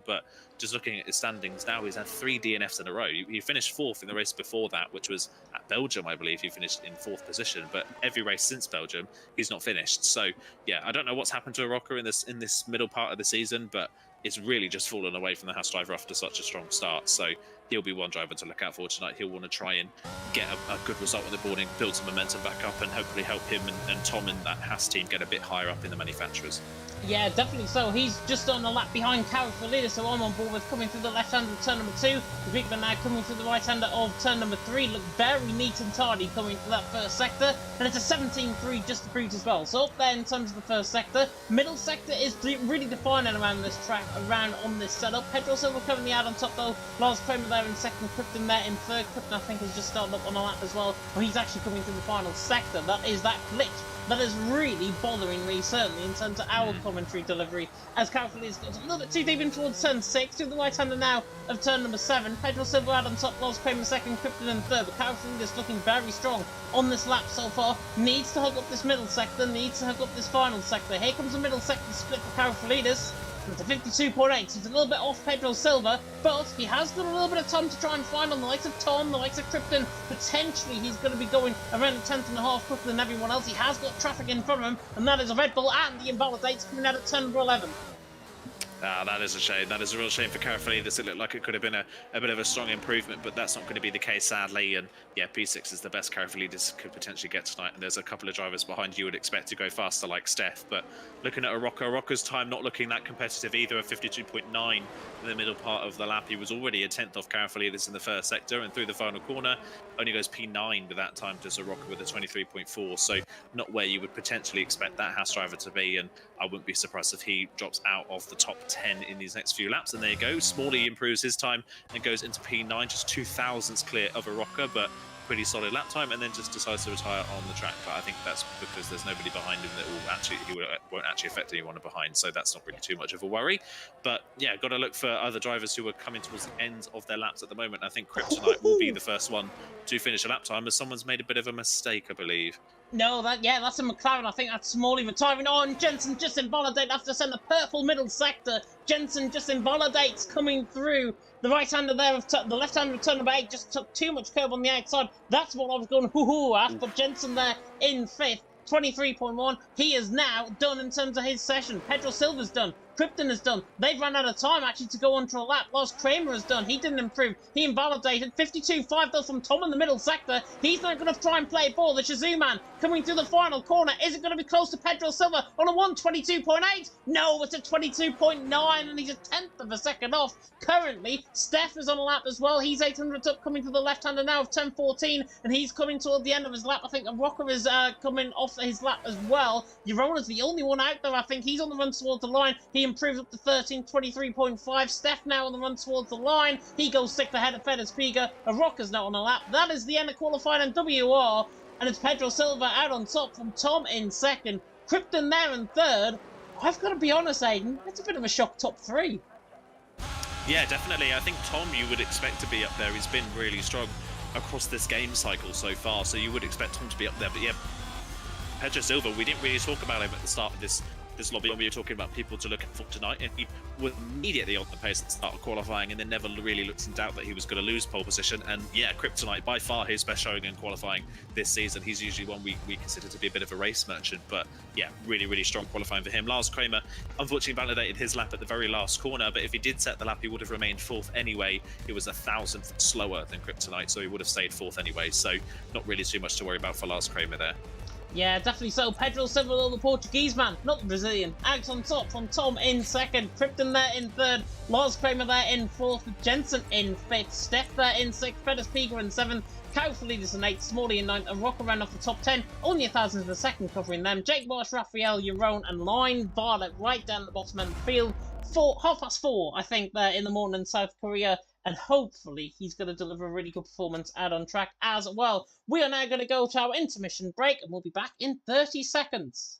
But just looking at his standings now, he's had 3 DNFs in a row. He finished 4th in the race before that, which was at Belgium, I believe. He finished in 4th position, but every race since Belgium, he's not finished. So yeah, I don't know what's happened to a Rocker in this middle part of the season, but it's really just fallen away from the Haas driver after such a strong start. So he'll be one driver to look out for tonight. He'll want to try and get a good result on the boarding, build some momentum back up, and hopefully help him and Tom and that Haas team get a bit higher up in the manufacturers. Yeah, definitely so. He's just on a lap behind Karafalides, so I'm on board with coming through the left-hander of turn number 2. The big man now coming through the right-hander of turn number 3. Look very neat and tidy coming through that first sector. And it's a 17-3 just to boot as well. So up there in terms of the first sector. Middle sector is really defining around this track, around on this setup. Pedro Silva currently out on top though. Lars Kramer there in second. Krypton there in third. Krypton I think has just started up on a lap as well. Oh, he's actually coming through the final sector. That is that glitch. That is really bothering me, certainly, in terms of our commentary delivery, as Karafalides goes a little bit too deep in towards turn 6, to the right-hander now of turn number 7. Pedro Silva out on top, Lars Kramer second, Krypton in third, but Karafalides looking very strong on this lap so far. Needs to hook up this middle sector, needs to hook up this final sector. Here comes the middle sector split for Karafalides. It's a 52.8, so it's a little bit off Pedro Silva, but he has got a little bit of time to try and find on the likes of Tom, the likes of Krypton. Potentially he's going to be going around a tenth and a half quicker than everyone else. He has got traffic in front of him, and that is a Red Bull and the invalidates coming out at turn number 11. That is a shame. That is a real shame for Karafalides. It looked like it could have been a bit of a strong improvement, but that's not going to be the case, sadly. And yeah, P6 is the best Karafalides could potentially get tonight. And there's a couple of drivers behind you would expect to go faster, like Steph. But looking at a Rocker's time not looking that competitive either, a 52.9 in the middle part of the lap. He was already a 10th off Karafalides in the first sector, and through the final corner, only goes P9 with that time to Soroka with a 23.4. So not where you would potentially expect that Haas driver to be. And I wouldn't be surprised if he drops out of the top 10 in these next few laps. And there you go. Smalley improves his time and goes into P9, just 2,000ths clear of a Rocker, but pretty solid lap time, and then just decides to retire on the track. But I think that's because there's nobody behind him that won't actually affect anyone behind, so that's not really too much of a worry. But yeah, got to look for other drivers who are coming towards the end of their laps at the moment. I think Kryptonite will be the first one to finish a lap time, as someone's made a bit of a mistake, I believe. No, that's a McLaren. I think that's Smalley retiring on. Jensen just invalidated after sending the purple middle sector. Jensen just invalidates coming through. The right-hander there, the left-hander of turn number 8 just took too much curb on the outside. That's what I was going hoo-hoo at, but Jensen there in 5th. 23.1. He is now done in terms of his session. Pedro Silva's done. Krypton is done. They've run out of time actually to go onto a lap. Lars Kramer is done. He didn't improve. He invalidated. 52.5 though from Tom in the middle sector. He's not going to try and play ball. The Shazoo man coming through the final corner. Is it going to be close to Pedro Silva on a 122.8? No, it's a 22.9 and he's a 10th of a second off. Currently, Steph is on a lap as well. He's 800 up coming to the left-hander now of 10.14 and he's coming toward the end of his lap. I think a Rocker is coming off his lap as well. Eurona's the only one out there. I think he's on the run towards the line. He improves up to 13.23.5. Steph now on the run towards the line. He goes 6th ahead of Fedez Piga. A Rocker's now on a lap. That is the end of qualifying in WR. And it's Pedro Silva out on top from Tom in 2nd. Krypton there in 3rd. I've got to be honest, Aiden, it's a bit of a shock top 3. Yeah, definitely. I think Tom, you would expect to be up there. He's been really strong across this game cycle so far, so you would expect Tom to be up there. But yeah, Pedro Silva, we didn't really talk about him at the start of this lobby when we were talking about people to look for tonight, and he was immediately on the pace at the start of qualifying and then never really looked in doubt that he was going to lose pole position. And yeah, Kryptonite, by far his best showing in qualifying this season. He's usually one we consider to be a bit of a race merchant, but yeah, really strong qualifying for him. Lars Kramer unfortunately validated his lap at the very last corner, but if he did set the lap, he would have remained fourth anyway. It was 1,000th slower than Kryptonite, so he would have stayed fourth anyway, so not really too much to worry about for Lars Kramer there. Yeah, definitely so. Pedro Silva, the Portuguese man, not the Brazilian. Alex on top from Tom in second. Krypton there in third. Lars Kramer there in fourth. Jensen in fifth. Steph there in sixth. Pettis Piga in seventh. Kyle for leaders in eighth. Smalley in ninth. And Rocker ran off the top 10. Only 1,000 in the second, covering them. Jake Marsh, Raphael, Jeroen, and Line Violet right down the bottom end of the field. 4:30, I think, there in the morning in South Korea. And hopefully he's going to deliver a really good performance out on track as well. We are now going to go to our intermission break, and we'll be back in 30 seconds.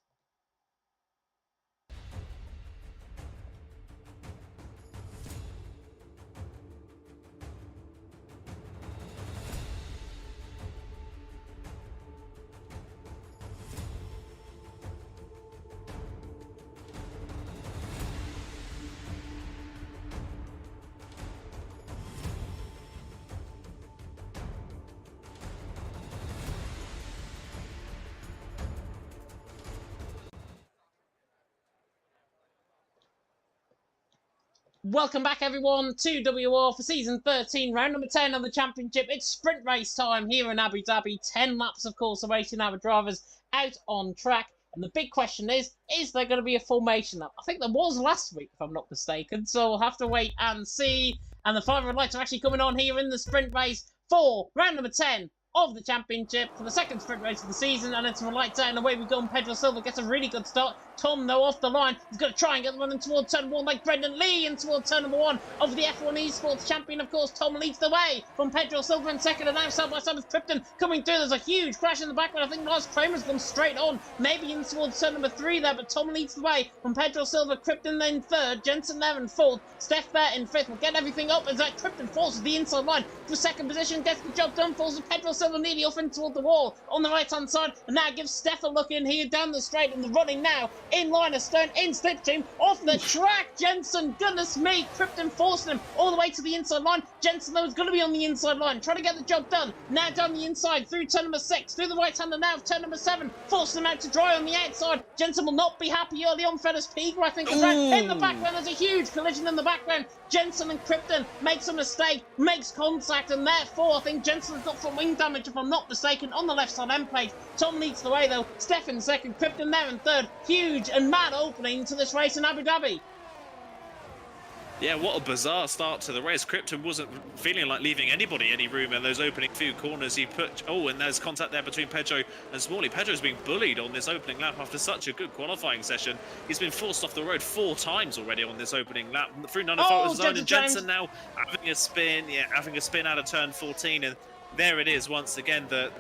Welcome back, everyone, to WOR for Season 13, Round number 10 of the Championship. It's sprint race time here in Abu Dhabi. 10 laps, of course, awaiting our drivers out on track. And the big question is there going to be a formation lap? I think there was last week, if I'm not mistaken, so we'll have to wait and see. And the 500 lights are actually coming on here in the sprint race for round number 10 of the Championship for the second sprint race of the season, and it's from lights out and away we go, and Pedro Silva gets a really good start. Tom, though, off the line. He's going to try and get the running towards turn one like Brendan Lee, and towards turn number one of the F1 Esports champion, of course. Tom leads the way from Pedro Silva in second, and now side by side with Krypton coming through. There's a huge crash in the background. I think Lars Kramer's gone straight on, maybe in towards turn number 3 there, but Tom leads the way from Pedro Silva. Krypton then third, Jensen there in fourth, Steph there in fifth. We'll get everything up as that Krypton forces the inside line for second position, gets the job done, falls with Pedro Silva nearly off in toward the wall on the right hand side, and now gives Steph a look in here down the straight, and the running now in line of stone in slipstream off the track. Jensen, goodness me, Krypton forcing him all the way to the inside line. Jensen, though, is going to be on the inside line, trying to get the job done. Now down the inside through turn number 6, through the right hander now of turn number 7, forcing him out to dry on the outside. Jensen will not be happy early on. Pettis Piga, I think, is right in the background. There's a huge collision in the background. Jensen and Krypton makes a mistake, makes contact, and therefore I think Jensen's got front wing damage, if I'm not mistaken, on the left side end plate. Tom leads the way though, Steph in second, Krypton there in third. Huge and mad opening to this race in Abu Dhabi. Yeah, what a bizarre start to the race. Krypton wasn't feeling like leaving anybody any room in those opening few corners. He put... Oh, and there's contact there between Pedro and Smalley. Pedro's being bullied on this opening lap after such a good qualifying session. He's been forced off the road 4 times already on this opening lap. Through none of fault zone, and Jensen now having a spin. Yeah, having a spin out of turn 14. And there it is once again, the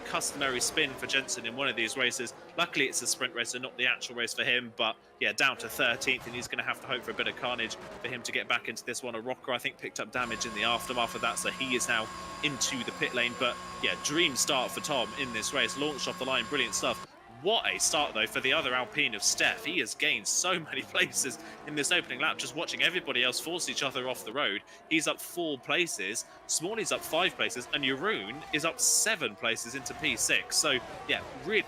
customary spin for Jensen in one of these races. Luckily, it's a sprint race and not the actual race for him, but yeah, down to 13th, and he's going to have to hope for a bit of carnage for him to get back into this one. A Rocker, I think, picked up damage in the aftermath of that, so he is now into the pit lane. But yeah, dream start for Tom in this race. Launched off the line, brilliant stuff. What a start, though, for the other Alpine of Steph. He has gained so many places in this opening lap, just watching everybody else force each other off the road. He's up 4 places, Smalley's up 5 places, and Jeroen is up 7 places into P6. So, yeah, really...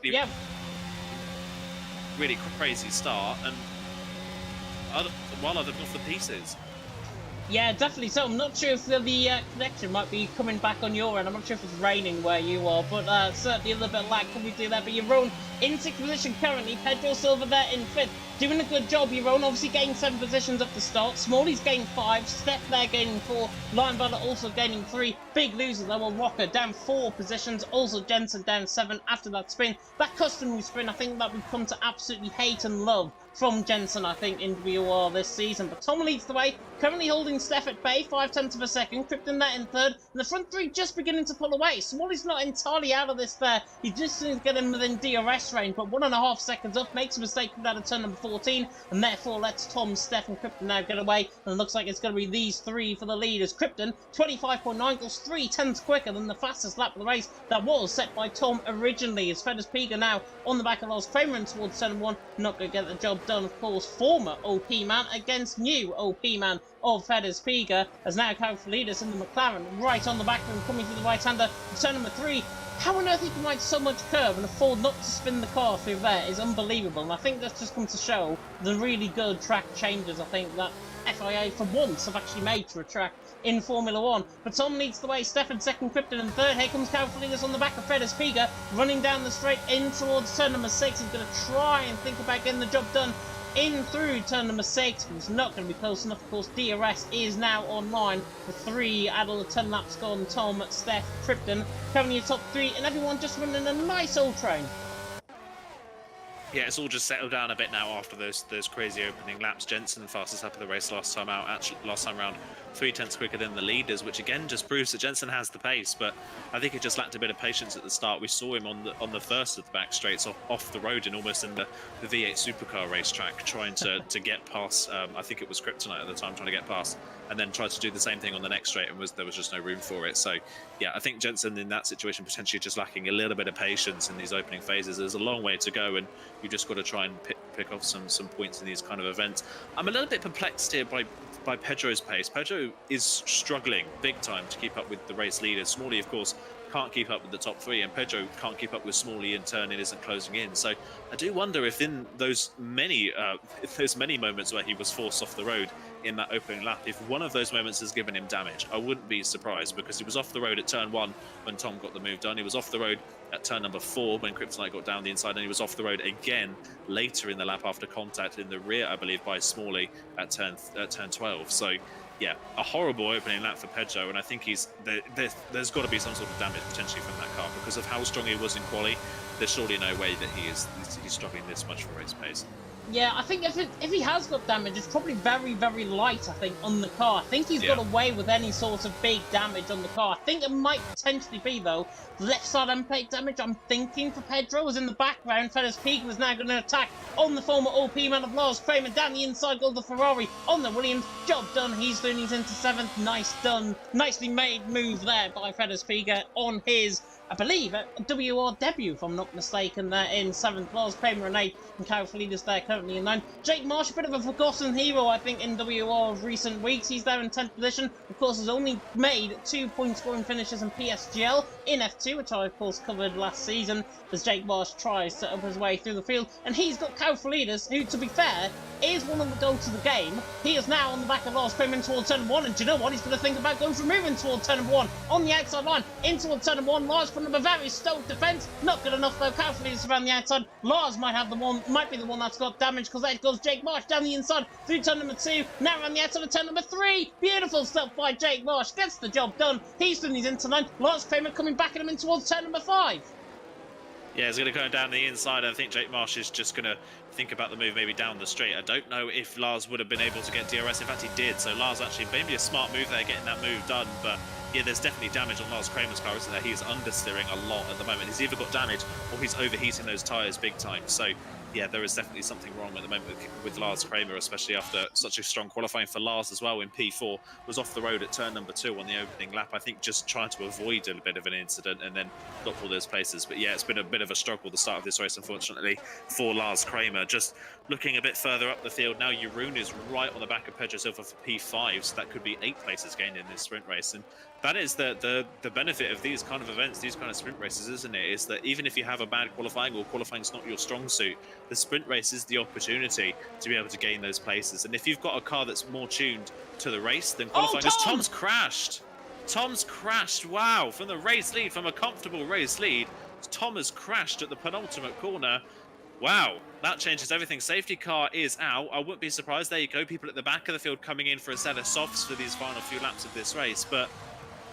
Yeah. Really crazy start, and while others off the pieces. Yeah, definitely so. I'm not sure if the connection might be coming back on your end. I'm not sure if it's raining where you are, but certainly a little bit of lag coming through there. But Jeroen in 6th position currently. Pedro Silva there in 5th. Doing a good job, Jeroen. Obviously gaining 7 positions at the start. Smalley's gained 5. Steph there gaining 4. Lineballer also gaining 3. Big loser though, Rocker down 4 positions. Also Jensen down 7 after that spin. That customary spin, I think that we've come to absolutely hate and love from Jensen, I think, in WOR this season. But Tom leads the way, currently holding Steph at bay, 0.5 of a second. Krypton there in third, and the front three just beginning to pull away. Smalley's not entirely out of this there. He just needs to get him within DRS range, but 1.5 seconds up, makes a mistake coming out of turn number 14, and therefore lets Tom, Steph, and Krypton now get away. And it looks like it's going to be these three for the lead, as Krypton, 25.9, goes 3/10 quicker than the fastest lap of the race that was set by Tom originally. As Feders Piga now on the back of Lars Kramer and towards turn 1, not going to get the job done, of course. Former OP man against new OP man of Feders Piga, as now Koufalidis in the McLaren right on the back of him, coming through the right-hander to turn number 3. How on earth he can ride so much curve and afford not to spin the car through there is unbelievable, and I think that's just come to show the really good track changes, I think, that FIA for once have actually made to a track in Formula 1. But Tom leads the way, Stefan second, Krypton in third. Here comes Koufalidis on the back of Feders Piga, running down the straight in towards turn number 6. He's going to try and think about getting the job done in through turn number 6, but it's not going to be close enough. Of course, DRS is now online. The 3 out of the 10 laps gone. Tom, Steph, Krypton coming in top 3, and everyone just running a nice old train. Yeah, it's all just settled down a bit now after those crazy opening laps. Jensen, the fastest lap of the race last time out, actually last time round, 0.3 quicker than the leaders, which again just proves that Jensen has the pace. But I think it just lacked a bit of patience at the start. We saw him on the first of the back straights off the road and almost in the V8 supercar racetrack, trying to get past. I think it was Kryptonite at the time, trying to get past, and then tried to do the same thing on the next straight, and there was just no room for it. So yeah, I think Jensen in that situation potentially just lacking a little bit of patience in these opening phases. There's a long way to go, and you just got to try and pick off some points in these kind of events. I'm a little bit perplexed here by Pedro's pace. Pedro is struggling big time to keep up with the race leaders. Smalley, of course, can't keep up with the top 3, and Pedro can't keep up with Smalley in turn. It isn't closing in. So I do wonder if in those many moments where he was forced off the road in that opening lap, if one of those moments has given him damage. I wouldn't be surprised, because he was off the road at turn 1 when Tom got the move done. He was off the road at turn number 4 when Kryptonite got down the inside, and he was off the road again later in the lap after contact in the rear, I believe, by Smalley at turn 12. So yeah, a horrible opening lap for Pedro, and I think there's got to be some sort of damage potentially from that car because of how strong he was in quali. There's surely no way that he's struggling this much for race pace. Yeah, I think if he has got damage, it's probably very, very light, I think, on the car. I think he's got away with any sort of big damage on the car. I think it might potentially be, though, left side end plate damage, I'm thinking, for Pedro. Was in the background. Feders Piga was now going to attack on the former OP man of Lars Kramer. Down the inside goes the Ferrari on the Williams. Job done. He's doing his into 7th. Nice done. Nicely made move there by Feders Piga on his, I believe, a WOR debut, if I'm not mistaken, there in 7th. Lars Kramer in 8th, and Koufalidis there currently in 9th. Jake Marsh, a bit of a forgotten hero, I think, in WOR of recent weeks. He's there in 10th position. Of course, has only made 2 point-scoring finishes in PSGL in F2, which I, of course, covered last season, as Jake Marsh tries to up his way through the field. And he's got Koufalidis, who, to be fair, is one of the goats of the game. He is now on the back of Lars Kramer towards turn 1, and do you know what? He's going to think about going for moving towards turn 1 on the outside line, in towards turn 1. Lars from a very stoked defence, not good enough though. Koufalidis around the outside. Lars might be the one that's got damage, because there goes Jake Marsh down the inside through turn number 2. Now around the outside of turn number 3. Beautiful stuff by Jake Marsh. Gets the job done. He's doing his into 9. Lars Kramer coming back at him in towards turn number 5. Yeah, he's going to go down the inside. I think Jake Marsh is just going to think about the move maybe down the straight. I don't know if Lars would have been able to get DRS. In fact, he did. So Lars actually, maybe a smart move there, getting that move done. But yeah, there's definitely damage on Lars Kramer's car, isn't there? He is understeering a lot at the moment. He's either got damage or he's overheating those tyres big time. So yeah, there is definitely something wrong at the moment with Lars Kramer, especially after such a strong qualifying for Lars as well in P4. Was off the road at turn number 2 on the opening lap. I think just trying to avoid a bit of an incident and then got all those places. But yeah, it's been a bit of a struggle the start of this race, unfortunately, for Lars Kramer. Just looking a bit further up the field now, Jeroen is right on the back of Pedro Silva for P5, so that could be 8 places gained in this sprint race. And that is the benefit of these kind of events, these kind of sprint races, isn't it? Is that even if you have a bad qualifying or qualifying's not your strong suit, the sprint race is the opportunity to be able to gain those places. And if you've got a car that's more tuned to the race than qualifying, Tom's crashed. Tom's crashed. Wow, from the race lead, from a comfortable race lead, Tom has crashed at the penultimate corner. Wow, that changes everything. Safety car is out. I wouldn't be surprised. There you go. People at the back of the field coming in for a set of softs for these final few laps of this race. But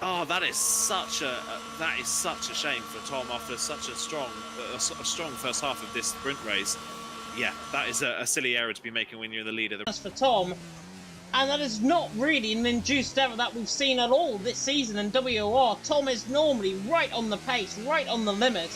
oh, that is such a shame for Tom after such a strong first half of this sprint race. Yeah, that is a silly error to be making when you're the leader. As for Tom, and that is not really an induced error that we've seen at all this season in WOR. Tom is normally right on the pace, right on the limit.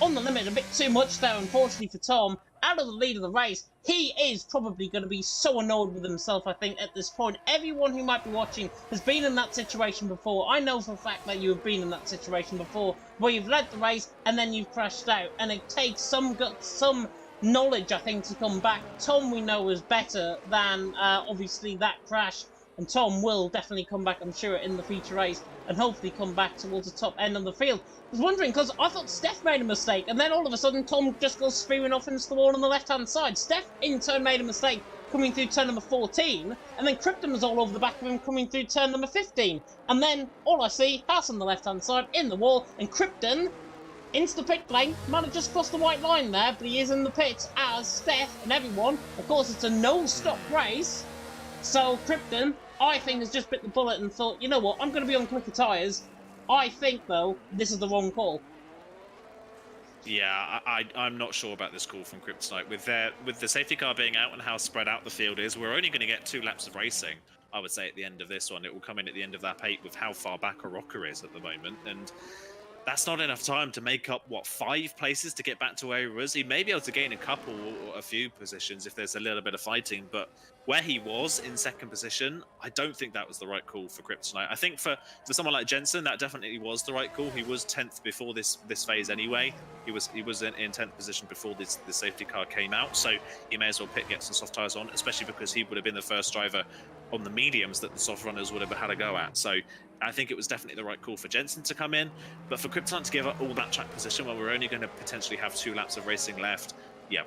On the limit, a bit too much there, unfortunately for Tom. Out of the lead of the race, he is probably going to be so annoyed with himself, I think, at this point. Everyone who might be watching has been in that situation before. I know for a fact that you have been in that situation before, where you've led the race and then you've crashed out. And it takes some guts, some knowledge, I think, to come back. Tom, we know, is better than, obviously, that crash. And Tom will definitely come back, I'm sure, in the feature race, and hopefully come back towards the top end of the field. I was wondering, because I thought Steph made a mistake, and then all of a sudden Tom just goes spearing off into the wall on the left-hand side. Steph, in turn, made a mistake coming through turn number 14, and then Krypton was all over the back of him coming through turn number 15. And then, all I see, Haas on the left-hand side, in the wall, and Krypton into the pit lane. Might have just crossed the white line there, but he is in the pits as Steph and everyone. Of course, it's a no-stop race, so Krypton, I think, has just bit the bullet and thought, you know what, I'm going to be on quicker tyres. I think, though, this is the wrong call. Yeah, I'm not sure about this call from Kryptonite. With the safety car being out and how spread out the field is, we're only going to get 2 laps of racing, I would say, at the end of this one. It will come in at the end of lap 8 with how far back a rocker is at the moment, and that's not enough time to make up, what, 5 places to get back to where he was. He may be able to gain a couple or a few positions if there's a little bit of fighting, but where he was in 2nd position, I don't think that was the right call for Kryptonite. I think for someone like Jensen, that definitely was the right call. He was 10th before this phase anyway. He was in 10th position before the safety car came out, so he may as well get some soft tyres on, especially because he would have been the first driver on the mediums that the soft runners would have had a go at. So I think it was definitely the right call for Jensen to come in, but for Kryptonite to give up all that track position when we're only going to potentially have 2 laps of racing left, yeah,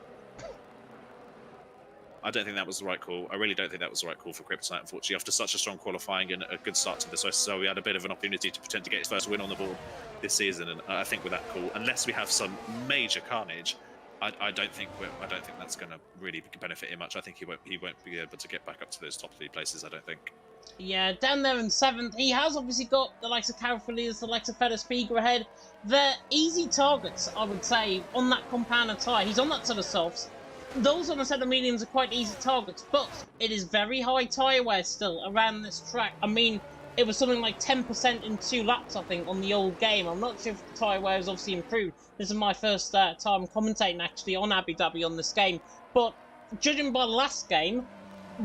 I don't think that was the right call. I really don't think that was the right call for Kryptonite, unfortunately. After such a strong qualifying and a good start to this race, so we had a bit of an opportunity to pretend to get his first win on the board this season. And I think with that call, unless we have some major carnage, I don't think that's going to really benefit him much. I think he won't be able to get back up to those top 3 places, I don't think. Yeah, down there in 7th, he has obviously got the likes of Carafilias, the likes of Feta Spiegel ahead. They're easy targets, I would say, on that compounder tyre. He's on that set of softs. Those on a set of mediums are quite easy targets, but it is very high tyre wear still around this track. I mean, it was something like 10% in 2 laps, I think, on the old game. I'm not sure if the tyre wear has obviously improved. This is my first time commentating, actually, on Abu Dhabi on this game. But judging by the last game,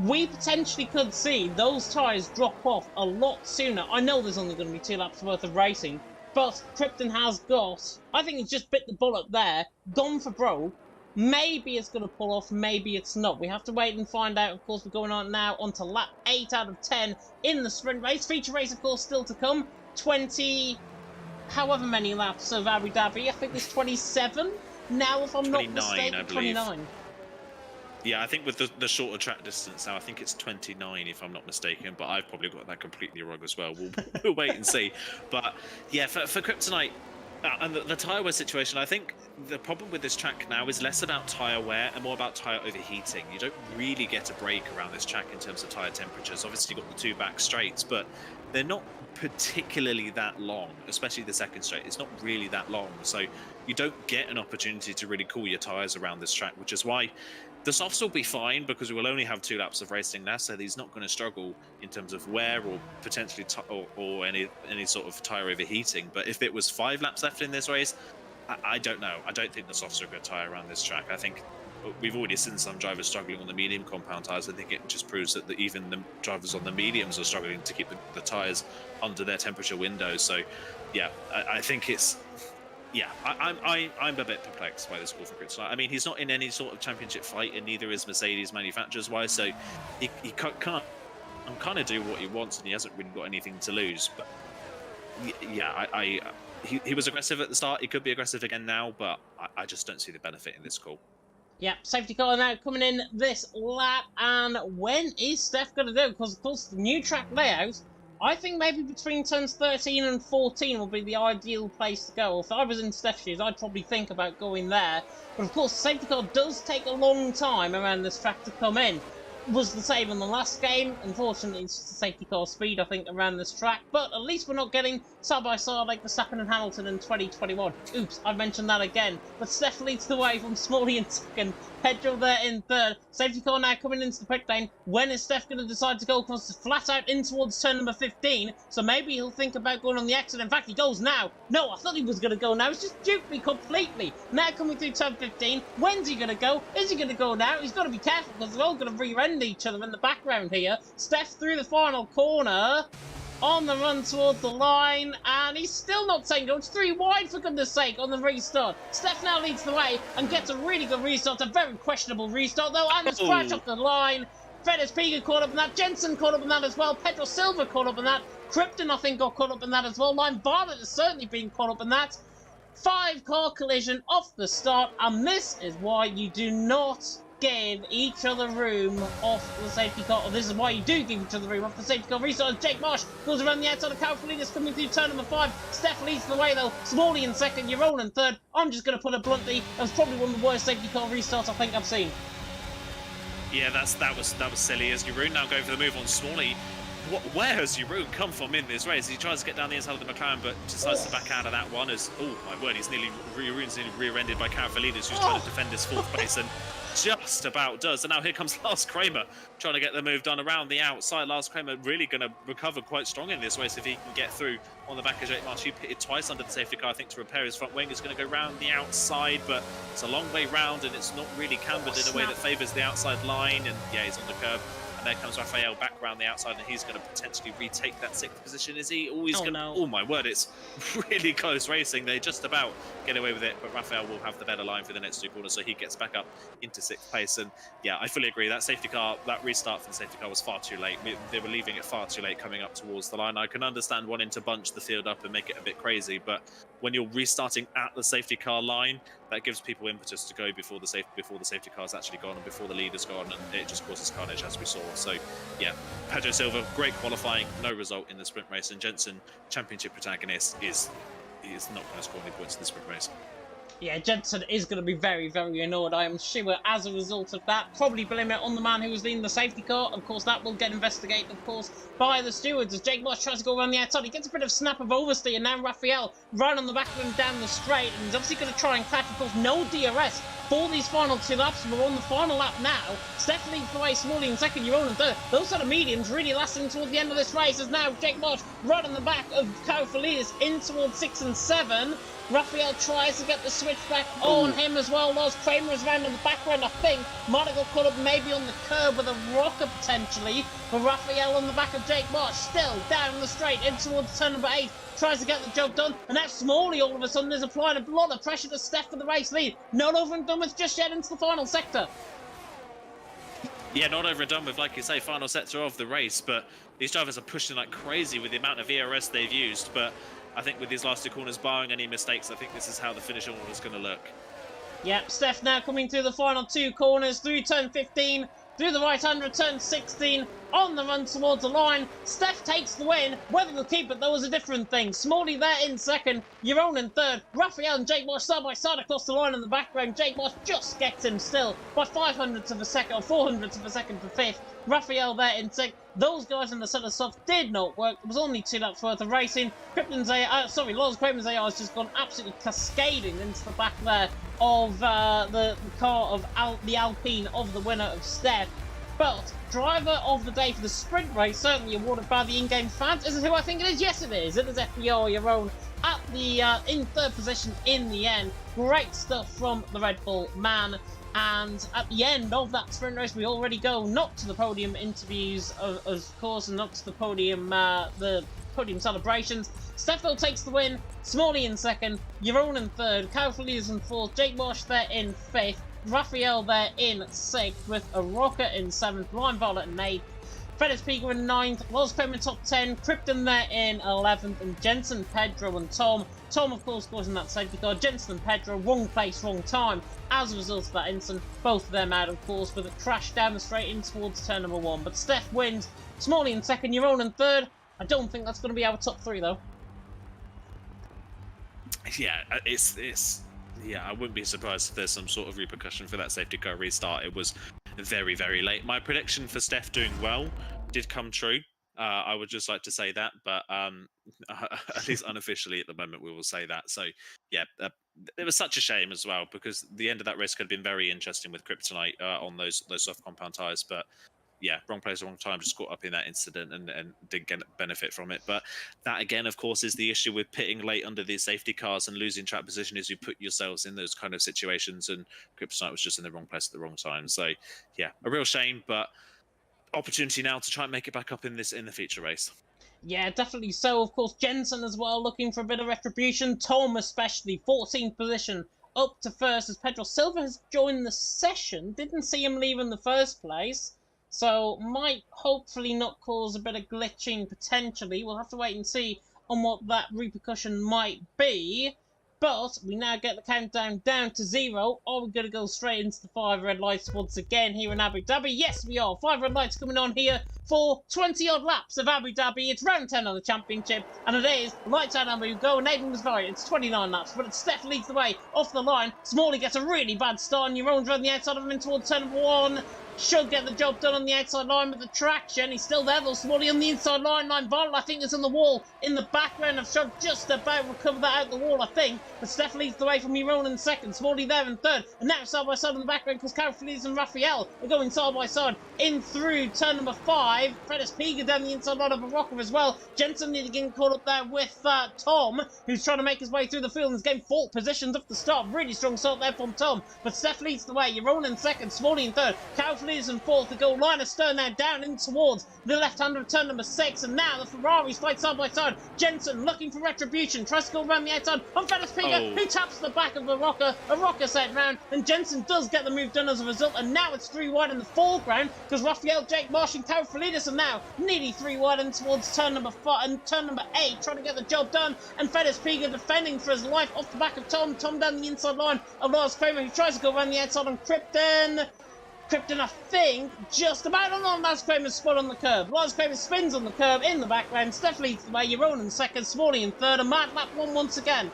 we potentially could see those tyres drop off a lot sooner. I know there's only going to be 2 laps worth of racing, but Krypton has got, I think he's just bit the bullet there, gone for broke. Maybe it's going to pull off, maybe it's not. We have to wait and find out. Of course, we're going on now onto lap 8 out of 10 in the sprint race. Feature race, of course, still to come. 20, however many laps of Abu Dhabi. I think there's 27 now, if I'm not mistaken. I believe. 29. Yeah, I think with the shorter track distance now, I think it's 29 if I'm not mistaken, but I've probably got that completely wrong as well. We'll wait and see. But yeah, for Kryptonite, and the tyre wear situation, I think the problem with this track now is less about tyre wear and more about tyre overheating. You don't really get a break around this track in terms of tyre temperatures. Obviously, you've got the 2 back straights, but they're not particularly that long, especially the 2nd straight. It's not really that long, so you don't get an opportunity to really cool your tyres around this track, which is why the softs will be fine because we will only have 2 laps of racing now, so he's not going to struggle in terms of wear or potentially or any sort of tyre overheating. But if it was 5 laps left in this race, I don't know. I don't think the softs are a good tyre around this track. I think we've already seen some drivers struggling on the medium compound tyres. I think it just proves that even the drivers on the mediums are struggling to keep the tyres under their temperature windows. So, yeah, I think it's... Yeah, I'm a bit perplexed by this call for Kryptonite. I mean, he's not in any sort of championship fight, and neither is Mercedes manufacturers-wise, so he can't kind of do what he wants, and he hasn't really got anything to lose. But yeah, he was aggressive at the start. He could be aggressive again now, but I just don't see the benefit in this call. Yeah, safety car now coming in this lap, and when is Steph going to do? Because, of course, the new track layout, I think maybe between turns 13 and 14 will be the ideal place to go. If I was in Steph's shoes, I'd probably think about going there. But of course, the safety car does take a long time around this track to come in. was the same in the last game. Unfortunately, it's just a safety car speed, I think, around this track. But at least we're not getting side-by-side like Verstappen and Hamilton in 2021. Oops, I mentioned that again. But Steph leads the way from Smalley in second. Pedro there in third. Safety car now coming into the pit lane. When is Steph going to decide to go across flat out in towards turn number 15? So maybe he'll think about going on the exit. In fact, he goes now. No, I thought he was going to go now. He's just duped me completely. Now coming through turn 15. When's he going to go? Is he going to go now? He's got to be careful because they're all going to rear-end each other in the background here. Steph through the final corner. On the run towards the line, and he's still not saying go. It's 3 wide, for goodness sake, on the restart. Steph now leads the way and gets a really good restart. A very questionable restart, though, and just crash off the line. Fedez Piga caught up in that. Jensen caught up in that as well. Pedro Silva caught up in that. Krypton, I think, got caught up in that as well. Line Bartlett has certainly been caught up in that. 5-car collision off the start, and this is why you do not give each other room off the safety car. Or this is why you do give each other room off the safety car. Restart. Jake Marsh goes around the outside of Kalfalinas coming through turn number 5. Steph leads the way though. Smalley in second. Jeroen in third. I'm just going to put it bluntly. That was probably one of the worst safety car restarts I think I've seen. Yeah, that was silly as Jeroen now going for the move on Smalley. Where has Jeroen come from in this race? He tries to get down the inside of the McLaren, but decides to back out of that one as, oh my word, Jeroen's nearly rear-ended by Kalfalinas, who's trying to defend his 4th place and just about does. And now here comes Lars Kramer trying to get the move done around the outside. Lars Kramer really going to recover quite strong in this race if he can get through on the back of Jake Marsh. He pitted twice under the safety car, I think, to repair his front wing. He's going to go round the outside, but it's a long way round and it's not really cambered in a way that favours the outside line. And yeah, he's on the curb. And there comes Raphael back around the outside, and he's going to potentially retake that 6th position. Is he? Oh, he's going to. No. Oh my word! It's really close racing. They just about get away with it, but Raphael will have the better line for the next 2 corners, so he gets back up into 6th place. And yeah, I fully agree. That safety car, that restart for the safety car was far too late. They were leaving it far too late coming up towards the line. I can understand wanting to bunch the field up and make it a bit crazy, but when you're restarting at the safety car line, that gives people impetus to go before the safety car's actually gone and before the leader's gone, and it just causes carnage as we saw. So yeah, Pedro Silva, great qualifying, no result in the sprint race, and Jensen, championship protagonist, is not going to score any points in the sprint race. Yeah, Jensen is going to be very, very annoyed, I am sure, as a result of that. Probably blame it on the man who was leading the safety car. Of course, that will get investigated, of course, by the stewards. As Jake Marsh tries to go around the outside, he gets a bit of snap of oversteer, and now Raphael right on the back of him down the straight. And he's obviously going to try and catch, of course, no DRS for these final 2 laps. We're on the final lap now. Steph leads the way, Smalley in second, Jeroen in third. Those sort of mediums really lasting towards the end of this race, as now Jake Marsh right on the back of Kalfalinas in towards 6 and 7. Raphael tries to get the switch back on him as well. Lars Kramer is around in the background, I think. Might have got caught up maybe on the curb with a rocker potentially. But Raphael on the back of Jake Marsh, still down the straight in towards turn number 8. Tries to get the job done. And now Smalley all of a sudden is applying a lot of pressure to Steph for the race lead. Not over and done with just yet into the final sector. Yeah, not over and done with, like you say, final sector of the race. But these drivers are pushing like crazy with the amount of ERS they've used. But I think with these last 2 corners, barring any mistakes, I think this is how the finish order is going to look. Yep, Steph now coming through the final 2 corners, through turn 15, through the right-hander, turn 16, on the run towards the line. Steph takes the win. Whether they'll keep it, though, is a different thing. Smalley there in second, Jeroen in third, Raphael and Jake Marsh side by side across the line in the background. Jake Marsh just gets him still by 500ths of a second, or 400ths of a second for 5th. Raphael there in 6th. Those guys in the centre soft did not work. There was only 2 laps worth of racing. Lars Kramer's AR has just gone absolutely cascading into the back there of the car of the Alpine of the winner of Steph. But driver of the day for the sprint race, certainly awarded by the in-game fans. Is it who I think it is? Yes, it is. It is FBR Jeroen at the in 3rd position in the end. Great stuff from the Red Bull man. And at the end of that sprint race, we already go not to the podium interviews, of course, and not to the podium celebrations. Steffel takes the win, Smalley in second, Jeroen in third, Kalfalinas in fourth, Jake Marsh there in 5th, Raphael there in 6th, with a rocker in 7th, Ryan Bartlett in 8th, Fedez Piga in 9th, Lars Kramer in top 10, Krypton there in 11th, and Jensen, Pedro and Tom. Tom, of course, goes in that safety car. Jensen and Pedro, wrong place, wrong time. As a result of that incident, both of them out, of course, with a crash down the straight in towards turn number 1. But Steph wins, Smalley in second, Jeroen in third. I don't think that's going to be our top 3, though. Yeah, it's yeah, I wouldn't be surprised if there's some sort of repercussion for that safety car restart. It was very, very late. My prediction for Steph doing well did come true. I would just like to say that, but at least unofficially at the moment, we will say that. So, yeah, it was such a shame as well, because the end of that race could have been very interesting with Kryptonite on those soft compound tires. But yeah, wrong place, wrong time, just caught up in that incident and didn't get benefit from it. But that again, of course, is the issue with pitting late under these safety cars and losing track position, is you put yourselves in those kind of situations, and Kryptonite was just in the wrong place at the wrong time. So yeah, a real shame, but opportunity now to try and make it back up in the feature race. Yeah, definitely so. Of course, Jensen as well, looking for a bit of retribution. Tom especially, 14th position, up to first as Pedro Silva has joined the session. Didn't see him leave in the first place, so might hopefully not cause a bit of glitching potentially. We'll have to wait and see on what that repercussion might be. But we now get the countdown down to 0. Are we going to go straight into the 5 red lights once again here in Abu Dhabi? Yes, we are. 5 red lights coming on here for 20-odd laps of Abu Dhabi. It's round 10 of the championship, and it is lights out Abu go. Nathan was right. It's 29 laps, but it's Steph leads the way off the line. Smalley gets a really bad start, and Jeroen's around the outside of him in towards turn number 1. Should get the job done on the outside line with the traction. He's still there though. Smalley on the inside line. Bartle, I think, is on the wall in the background. I've should just about recover that out the wall, I think. But Steph leads the way from Jeroen in second. Smalley there in third. And now side by side in the background, because Carafelides and Raphael are going side by side in through turn number 5. Fredis Piga down the inside line of Barocca as well. Jensen nearly getting caught up there with Tom, who's trying to make his way through the field and is getting 4th positions off the start. Really strong start there from Tom. But Steph leads the way. Jeroen in second. Smalley in third. Carafelides in 4th. The goal line of Stern now down in towards the left-hander of turn number 6, and now the Ferraris fight side by side. Jensen looking for retribution, tries to go around the outside on Fedis Piga, who taps the back of Barocca. Barocca set round, and Jensen does get the move done as a result, and now it's 3 wide in the foreground, because Raphael, Jake Marsh and Carafelides are now nearly 3 wide in towards turn number 5 and turn number 8, trying to get the job done, and Fedis Piga defending for his life off the back of Tom down the inside line of Lars Kramer, who tries to go around the outside on Krypton, I think, just about on Lars Kramer's spot on the curb. Lars Kramer spins on the curb in the background. Steph leads the way. Jeroen in second. Smalley in third. A mad lap one once again.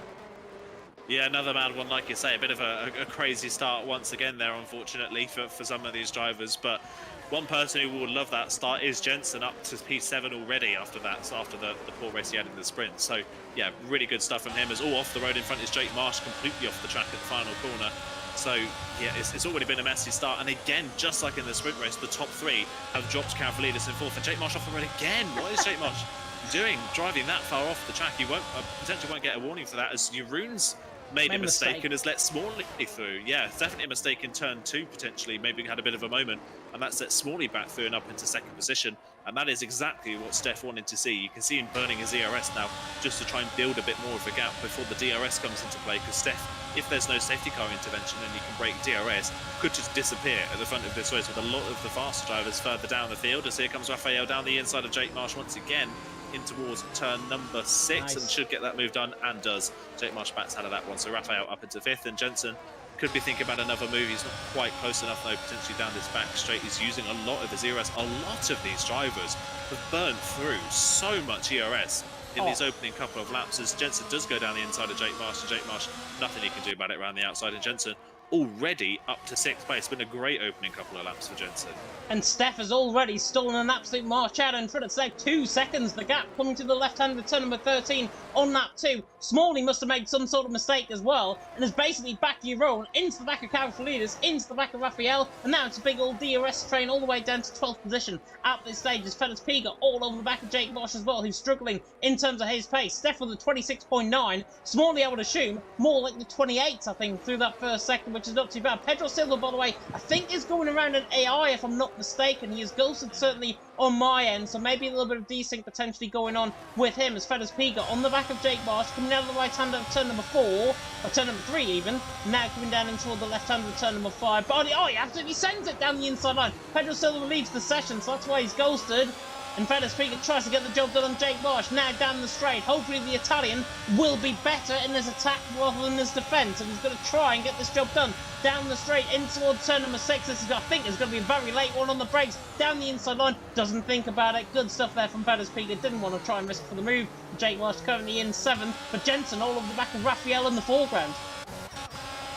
Yeah, another mad one, like you say. A bit of a crazy start once again there, unfortunately, for some of these drivers. But one person who will love that start is Jensen, up to P7 already after that, so after the poor race he had in the sprint. So, yeah, really good stuff from him. As all off the road in front is Jake Marsh, completely off the track at the final corner. So, yeah, it's already been a messy start. And again, just like in the sprint race, the top 3 have dropped Carafelides in 4th. And Jake Marsh off the road again. What is Jake Marsh doing, driving that far off the track? He potentially won't get a warning for that, as Jeroen's made a mistake and has let Smalley through. Yeah, it's definitely a mistake in turn 2, potentially. Maybe had a bit of a moment. And that set Smalley back through and up into second position. And that is exactly what Steph wanted to see. You can see him burning his ERS now, just to try and build a bit more of a gap before the DRS comes into play, because Steph, if there's no safety car intervention and you can break DRS, could just disappear at the front of this race with a lot of the faster drivers further down the field. As here comes Raphael down the inside of Jake Marsh once again in towards turn number 6, and should get that move done, and does. Jake Marsh bats out of that one, so Raphael up into 5th, and Jensen could be thinking about another move. He's not quite close enough though, potentially down this back straight. He's using a lot of his ERS. A lot of these drivers have burned through so much ERS in these opening couple of laps, as Jensen does go down the inside of Jake Marsh, and Jake Marsh, nothing he can do about it around the outside, and Jensen already up to 6th place. It's been a great opening couple of laps for Jensen. And Steph has already stolen an absolute march out in front of Steph. 2 seconds, the gap coming to the left-hand of turn number 13 on lap 2. Smalley must have made some sort of mistake as well, and has basically backed Jeroen into the back of Carafelides, into the back of Raphael, and now it's a big old DRS train all the way down to 12th position. At this stage is Fedis Piga all over the back of Jake Marsh as well, who's struggling in terms of his pace. Steph with a 26.9. Smalley, I would assume, more like the 28, I think, through that first second, which is not too bad. Pedro Silva, by the way, I think is going around an AI, if I'm not mistaken. He is ghosted certainly on my end, so maybe a little bit of desync potentially going on with him, as Fedis Piga on the back of Jake Marsh, coming out of the right hand of turn number 4, or turn number 3 even, now coming down in toward the left hand of turn number 5. But he absolutely sends it down the inside line. Pedro Silva leaves the session, so that's why he's ghosted. And Fedis Piga tries to get the job done on Jake Marsh, now down the straight. Hopefully the Italian will be better in his attack rather than his defence, and he's going to try and get this job done down the straight in towards turn number 6. This is, I think, is going to be a very late one on the brakes, down the inside line, doesn't think about it. Good stuff there from Fedis Piga, didn't want to try and risk for the move. Jake Marsh currently in 7th, but Jensen all over the back of Raphael in the foreground.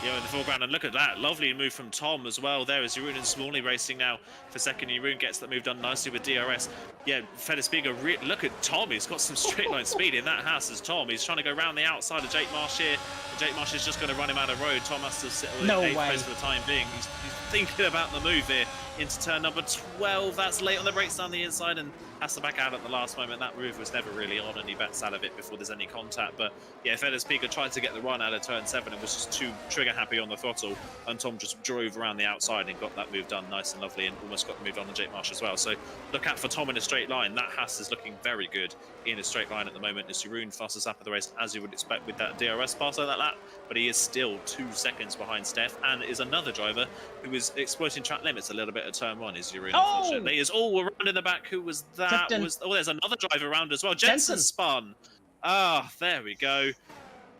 in the foreground. And look at that, lovely move from Tom as well. There is Jeroen and Smalley racing now for second. Jeroen gets that move done nicely with DRS. Yeah, Federspiga, look at Tom. He's got some straight line speed in that house as Tom. He's trying to go around the outside of Jake Marsh here. Jake Marsh is just going to run him out of road. Tom has to sit in eighth place for the time being. He's thinking about the move here into turn number 12. That's late on the brakes down the inside and has to back out at the last moment. That move was never really on, and he backs out of it before there's any contact. But yeah, Federspiga tried to get the run out of turn 7 and was just too trigger happy on the throttle, and Tom just drove around the outside and got that move done nice and lovely, and almost got the move on Jake Marsh as well. So look out for Tom in a straight line. That Haas is looking very good in a straight line at the moment. As Jeroen fastest lap of the race, as you would expect with that DRS pass on that lap, but he is still 2 seconds behind Steph, and is another driver who is exploiting track limits a little bit at turn 1 is Jeroen, unfortunately. Is around in the back. Who was that? There's another driver around as well. Jensen spun. There we go.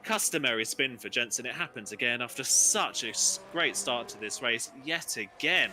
Customary spin for Jensen. It happens again after such a great start to this race. Yet again,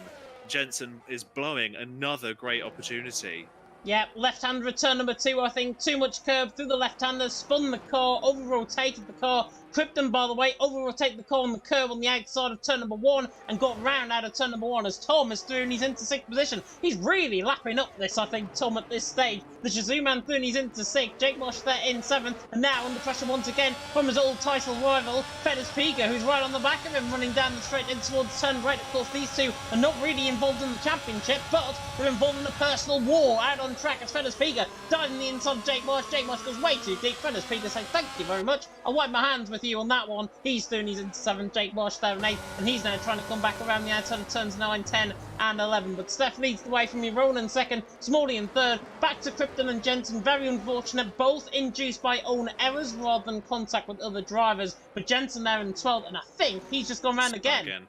Jensen is blowing another great opportunity. Yeah, left-hander at turn number 2, I think. Too much curve through the left-hander, spun the car, over-rotated the car. Krypton, by the way, over-rotated the car on the curve on the outside of turn number 1 and got round out of turn number 1 as Tom is through and he's into 6th position. He's really lapping up this, I think, Tom, at this stage. The Shazoo man through and he's into 6th. Jake Marsh there in 7th. And now under pressure once again from his old title rival, Federspiga, who's right on the back of him, running down the straight in towards turn right. Of course, these two are not really involved in the championship, but they're involved in a personal war out on track as Federspiga diving the inside of Jake Marsh. Jake Marsh goes way too deep. Federspiga says, thank you very much. I'll wipe my hands with you on that one. He's through and he's into 7th. Jake Marsh there in 8th, and he's now trying to come back around the outside of turns 9, 10 and 11. But Steph leads the way from Jeroen in 2nd, Smalley in 3rd, back to Krypton and Jensen. Very unfortunate, both induced by own errors rather than contact with other drivers. But Jensen there in 12th, and I think he's just gone round again.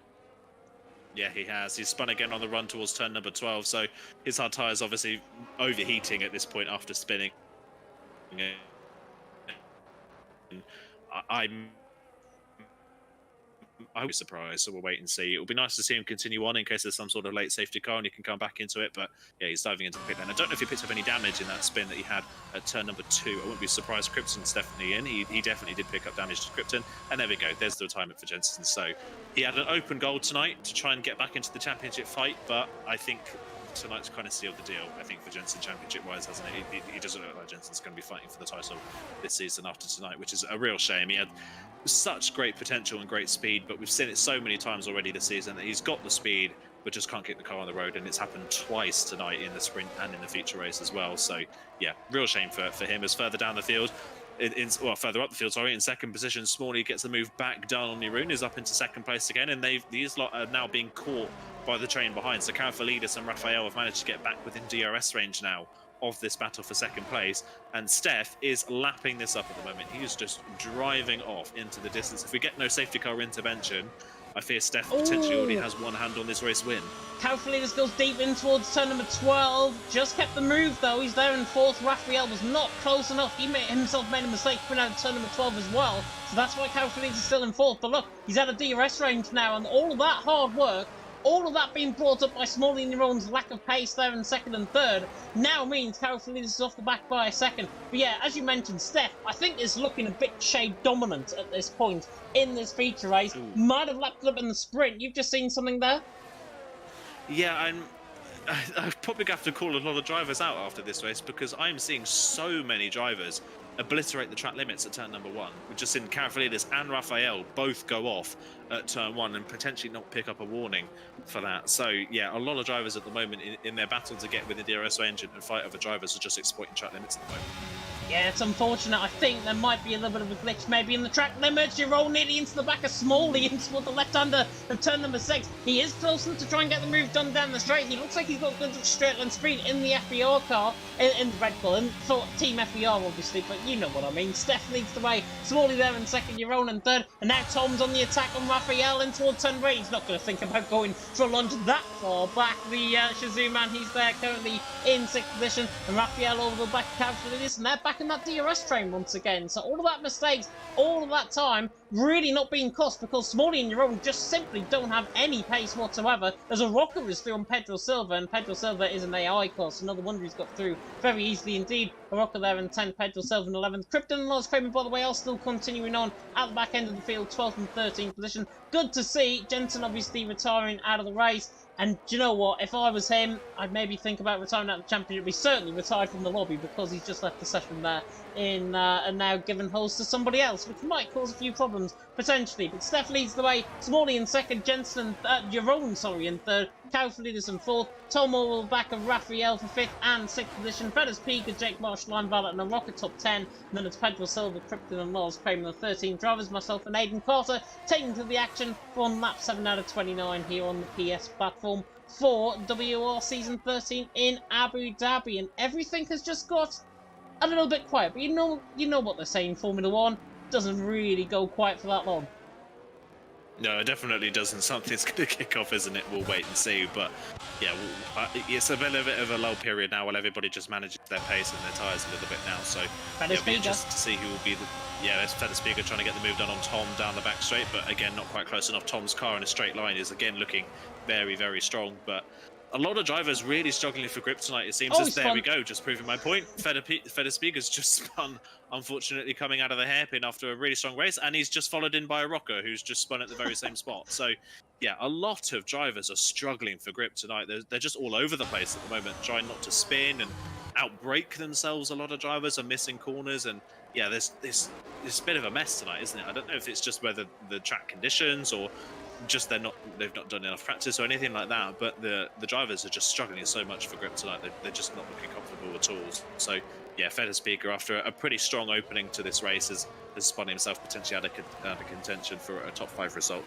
Yeah, he has. He's spun again on the run towards turn number 12, so his hard tyres obviously overheating at this point after spinning. I was surprised, so we'll wait and see. It'll be nice to see him continue on in case there's some sort of late safety car and he can come back into it, but yeah, he's diving into the pit lane. I don't know if he picked up any damage in that spin that he had at turn number 2. I wouldn't be surprised. Krypton's definitely in. He definitely did pick up damage to Krypton, and there we go. There's the retirement for Jensen. So he had an open goal tonight to try and get back into the championship fight, but I think tonight's kind of sealed the deal, I think, for Jensen championship-wise, hasn't it? He doesn't look like Jensen's going to be fighting for the title this season after tonight, which is a real shame. He had such great potential and great speed, but we've seen it so many times already this season that he's got the speed, but just can't get the car on the road, and it's happened twice tonight in the sprint and in the feature race as well. So, yeah, real shame for him. As further down the field, further up the field, sorry, in 2nd position, Smalley gets the move back down on Jeroen, is up into 2nd place again, and these lot are now being caught by the train behind. So Karafalidis and Raphael have managed to get back within DRS range now of this battle for 2nd place, and Steph is lapping this up at the moment. He is just driving off into the distance. If we get no safety car intervention, I fear Steph potentially already has one hand on this race win. Karafalidis goes deep in towards turn number 12. Just kept the move though. He's there in 4th. Raphael was not close enough. He himself made a mistake coming out of turn number 12 as well. So that's why Karafalidis is still in 4th. But look, he's out of DRS range now, and all of that hard work, all of that being brought up by Smalley and Jeroen's lack of pace there in 2nd and 3rd, now means Karafalidis is off the back by a 2nd. But yeah, as you mentioned, Steph, I think, is looking a bit shade dominant at this point in this feature race. Ooh. Might have lapped it up in the sprint. You've just seen something there? Yeah, I probably have to call a lot of drivers out after this race, because I'm seeing so many drivers obliterate the track limits at turn number 1. We've just seen Karafalidis and Raphael both go off at turn 1 and potentially not pick up a warning for that. So yeah, a lot of drivers at the moment in their battle to get within the DRS range and fight other drivers are just exploiting track limits at the moment. Yeah, it's unfortunate. I think there might be a little bit of a glitch maybe in the track limits. Jeroen nearly into the back of Smalley into the left-hander of turn number 6. He is close enough to try and get the move done down the straight. He looks like he's got good straight line speed in the FBR car, in the Red Bull, and for Team FBR obviously, but you know what I mean. Steph leads the way. Smalley there in 2nd, Jeroen in 3rd, and now Tom's on the attack on Raphael in towards turn 8. He's not going to think about going for a lunge that far back. The Shazoo man, he's there currently in 6th position, and Raphael over the back of Karafalidis, and they're back back in that DRS train once again. So all of that mistakes, all of that time, really not being cost because Smalley and your own just simply don't have any pace whatsoever. As a rocker is through on Pedro Silva, and Pedro Silva is an AI cost. Another wonder he's got through very easily indeed. A rocker there in 10th, Pedro Silva in 11th. Krypton and Lost Kramer, by the way, are still continuing on at the back end of the field, 12th and 13th position. Good to see. Jensen obviously retiring out of the race. And do you know what? If I was him, I'd maybe think about retiring out of the championship. He certainly retired from the lobby because he's just left the session there and now given host to somebody else, which might cause a few problems, potentially. But Steph leads the way. Smalley in second, Jensen, Jerome, sorry, in third. Kaufman leaders in fourth. Tom Orwell back of Raphael for fifth and sixth position. Feathers Pega, Jake Marsh, Line Violet, and a Rocket top 10. And then it's Pedro Silva, Krypton, and Lars Kramer, the 13 drivers. Myself and Aidan Carter taking to the action on lap 7 out of 29 here on the PS platform for WOR Season 13 in Abu Dhabi. And everything has just got a little bit quiet. But you know what they're saying, Formula 1 doesn't really go quiet for that long. No, it definitely doesn't. Something's going to kick off, isn't it? We'll wait and see. But yeah, it's a bit of a lull period now while everybody just manages their pace and their tyres a little bit now. So it'll be interesting to see who will be the... Yeah, there's Feather Speaker trying to get the move done on Tom down the back straight, but again, not quite close enough. Tom's car in a straight line is again looking very, very strong, but a lot of drivers really struggling for grip tonight. It seems as there we go, just proving my point. Feather Speaker's just spun, unfortunately, coming out of the hairpin after a really strong race, and he's just followed in by a rocker who's just spun at the very same spot. So, yeah, a lot of drivers are struggling for grip tonight. They're just all over the place at the moment, trying not to spin and outbrake themselves. A lot of drivers are missing corners, and yeah, there's a bit of a mess tonight, isn't it? I don't know if it's just whether the track conditions or just they've not done enough practice or anything like that, but the drivers are just struggling so much for grip tonight. They're just not looking comfortable at all. So yeah, Feather Speaker, after a pretty strong opening to this race, has spun himself potentially out of contention for a top 5 result.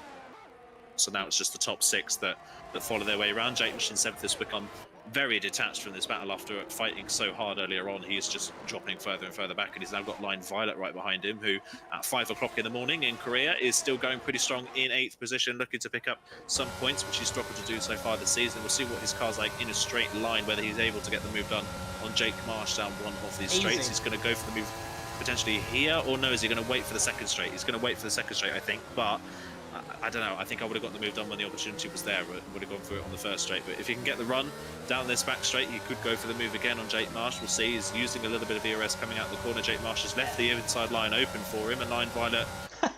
So now it's just the top 6 that follow their way around. Jake Machine 7th has become very detached from this battle after fighting so hard earlier on. He is just dropping further and further back, and he's now got Line Violet right behind him, who at 5 o'clock in the morning in Korea is still going pretty strong in 8th position, looking to pick up some points, which he's struggled to do so far this season. We'll see what his car's like in a straight line, whether he's able to get the move done on Jake Marsh down one of these straights. He's going to go for the move potentially here, or no, is he going to wait for the second straight? He's going to wait for the second straight, I think, but I don't know. I think I would have got the move done when the opportunity was there. Would have gone for it on the first straight. But if he can get the run down this back straight, he could go for the move again on Jake Marsh. We'll see. He's using a little bit of ERS coming out the corner. Jake Marsh has left the inside line open for him, and Line Violet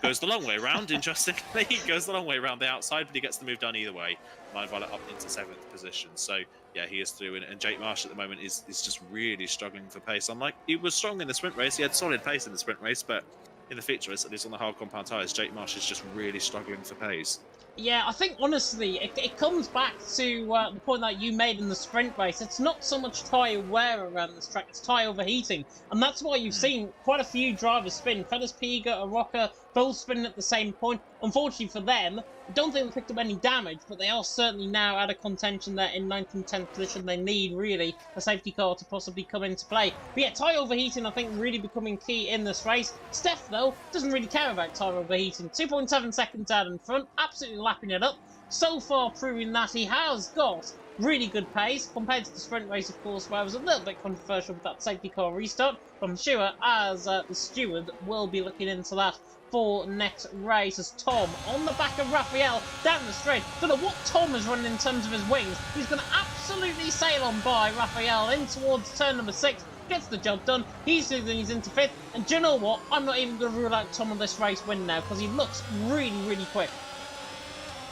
goes the long way round. Interestingly, he goes the long way around the outside, but he gets the move done either way. Line Violet up into 7th position. So yeah, he is through, and Jake Marsh at the moment is just really struggling for pace. Unlike he was strong in the sprint race, he had solid pace in the sprint race, but in the feature race, at least on the hard compound tyres, Jake Marsh is just really struggling for pace. Yeah, I think honestly, it comes back to the point that you made in the sprint race. It's not so much tyre wear around this track, it's tyre overheating. And that's why you've seen quite a few drivers spin. Feathers Pega, a rocker, both spinning at the same point. Unfortunately for them, I don't think they picked up any damage, but they are certainly now out of contention there in 9th and 10th position. They need, really, a safety car to possibly come into play. But yeah, tyre overheating, I think, really becoming key in this race. Steph, though, doesn't really care about tyre overheating. 2.7 seconds out in front, absolutely lapping it up. So far proving that he has got really good pace compared to the sprint race, of course, where it was a little bit controversial with that safety car restart. But I'm sure, as the steward will be looking into that for next race, as Tom on the back of Raphael down the straight. Don't know what Tom is running in terms of his wings. He's going to absolutely sail on by Raphael in towards turn number 6. Gets the job done. He's into 5th. And do you know what? I'm not even going to rule out Tom on this race win now, because he looks really, really quick.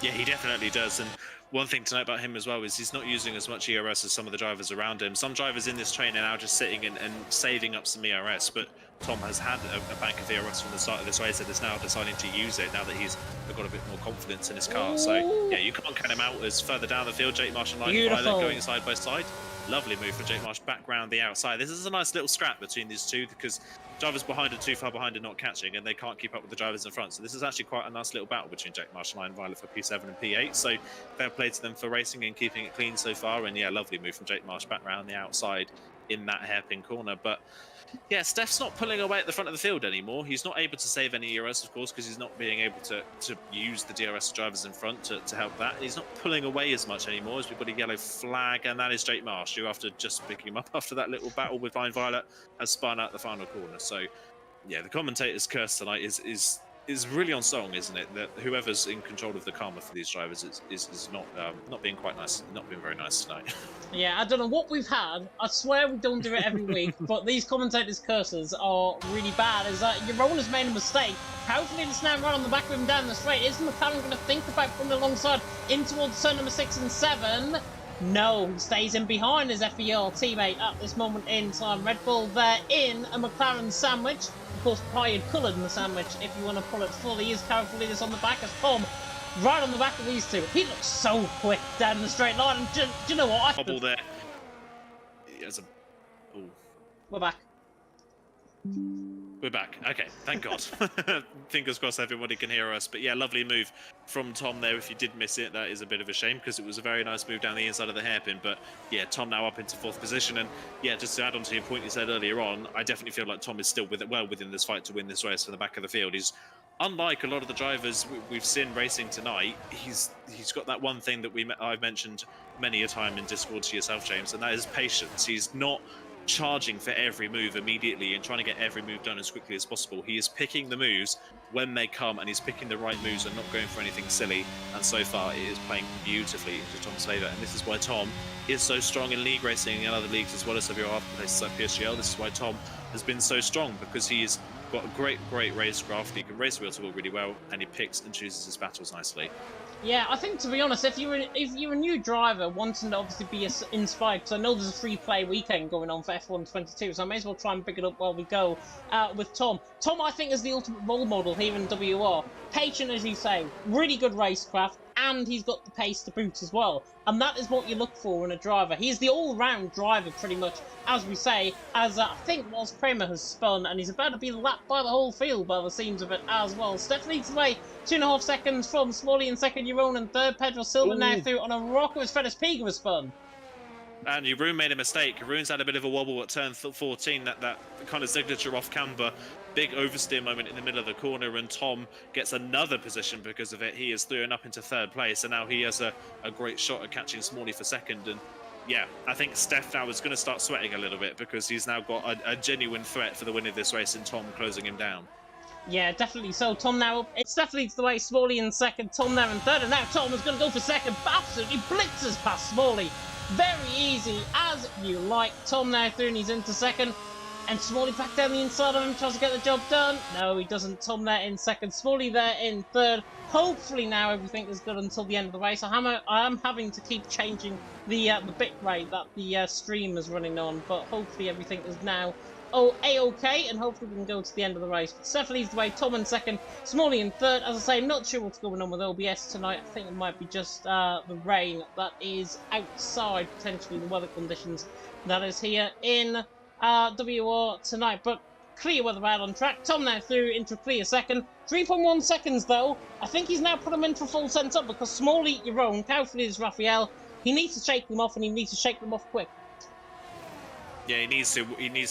Yeah, he definitely does. And one thing to note about him as well is he's not using as much ERS as some of the drivers around him. Some drivers in this train are now just sitting and saving up some ERS, but Tom has had a bank of ERS from the start of this race and is now deciding to use it now that he's got a bit more confidence in his car. So yeah, you can't count him out as further down the field. Jake Marsh and Line Violet going side by side. Lovely move from Jake Marsh back round the outside. This is a nice little scrap between these two because drivers behind are too far behind and not catching, and they can't keep up with the drivers in front. So this is actually quite a nice little battle between Jake Marsh and Line Violet for P7 and P8. So fair play to them for racing and keeping it clean so far. And yeah, lovely move from Jake Marsh back round the outside in that hairpin corner. But yeah, Steph's not pulling away at the front of the field anymore. He's not able to save any ERS, of course, because he's not being able to use the DRS drivers in front to help that. He's not pulling away as much anymore as we've got a yellow flag, and that is Jake Marsh, who, after just picking him up after that little battle with Blind Violet, has spun out the final corner. So, yeah, the commentator's curse tonight is really on song, isn't it? That whoever's in control of the karma for these drivers is not being quite nice, not being very nice tonight. Yeah, I don't know what we've had. I swear we don't do it every week, but these commentators' curses are really bad. Is that Jeroen made a mistake? Hopefully it's now right on the back of him down the straight. Is McLaren going to think about coming alongside in towards turn number 6 and 7? No, he stays in behind his FEL teammate at this moment in time. Red Bull, they're in a McLaren sandwich. Of course, pied coloured in the sandwich, if you want to pull it full. He is carefully this on the back as Tom, right on the back of these two. He looks so quick down the straight line. And do you know what? Bubble there. He has a... Ooh. We're back. We're back. Okay, thank God. Fingers crossed everybody can hear us. But yeah, lovely move from Tom there. If you did miss it, that is a bit of a shame because it was a very nice move down the inside of the hairpin. But yeah, Tom now up into 4th position. And yeah, just to add on to your point you said earlier on, I definitely feel like Tom is still well within this fight to win this race from the back of the field. He's unlike a lot of the drivers we've seen racing tonight. He's got that one thing that I've mentioned many a time in Discord to yourself, James, and that is patience. He's not charging for every move immediately and trying to get every move done as quickly as possible. He is picking the moves when they come, and he's picking the right moves and not going for anything silly. And so far, it is playing beautifully into Tom's favour. And this is why Tom is so strong in league racing and other leagues as well as some of other places like PSGL. This is why Tom has been so strong, because he's got a great racecraft. He can race wheel to wheel really well, and he picks and chooses his battles nicely. Yeah, I think, to be honest, if you're a new driver wanting to obviously be inspired, because I know there's a free play weekend going on for F1 22, so I may as well try and pick it up while we go with Tom. Tom, I think, is the ultimate role model here in WR. Patient, as you say, really good racecraft, and he's got the pace to boot as well. And that is what you look for in a driver. He's the all-round driver, pretty much, as we say, as I think Walsh Kramer has spun, and he's about to be lapped by the whole field by the seams of it as well. Steph leads the way, 2.5 seconds from Smalley in second, Jeroen in third, Pedro Silva now through on a rocker as Fredis Piga was spun. And Jeroen made a mistake. Jeroen's had a bit of a wobble at turn 14, that kind of signature off camber. Big oversteer moment in the middle of the corner, and Tom gets another position because of it. He is through and up into 3rd place, and now he has a great shot at catching Smalley for 2nd. And yeah, I think Steph now is going to start sweating a little bit because he's now got a genuine threat for the win of this race, and Tom closing him down. Yeah, definitely so. Tom now, it's definitely the way. Smalley in 2nd, Tom there in 3rd, and now Tom is going to go for 2nd, but absolutely blitzes past Smalley. Very easy, as you like. Tom now through, and he's into 2nd. And Smalley back down the inside of him, tries to get the job done. No, he doesn't. Tom there in 2nd, Smalley there in 3rd. Hopefully now everything is good until the end of the race. I am having to keep changing the bit rate that the stream is running on, but hopefully everything is now A-OK, and hopefully we can go to the end of the race. But Steph leads the way, Tom in 2nd, Smalley in 3rd. As I say, not sure what's going on with OBS tonight. I think it might be just the rain that is outside, potentially the weather conditions that is here in WR tonight, but clear weather out on track. Tom now through into a clear 2nd. 3.1 seconds though. I think he's now put him in for full sense up because Smalley, Jeroen, Kaufman is Raphael. He needs to shake them off, and he needs to shake them off quick. Yeah, he needs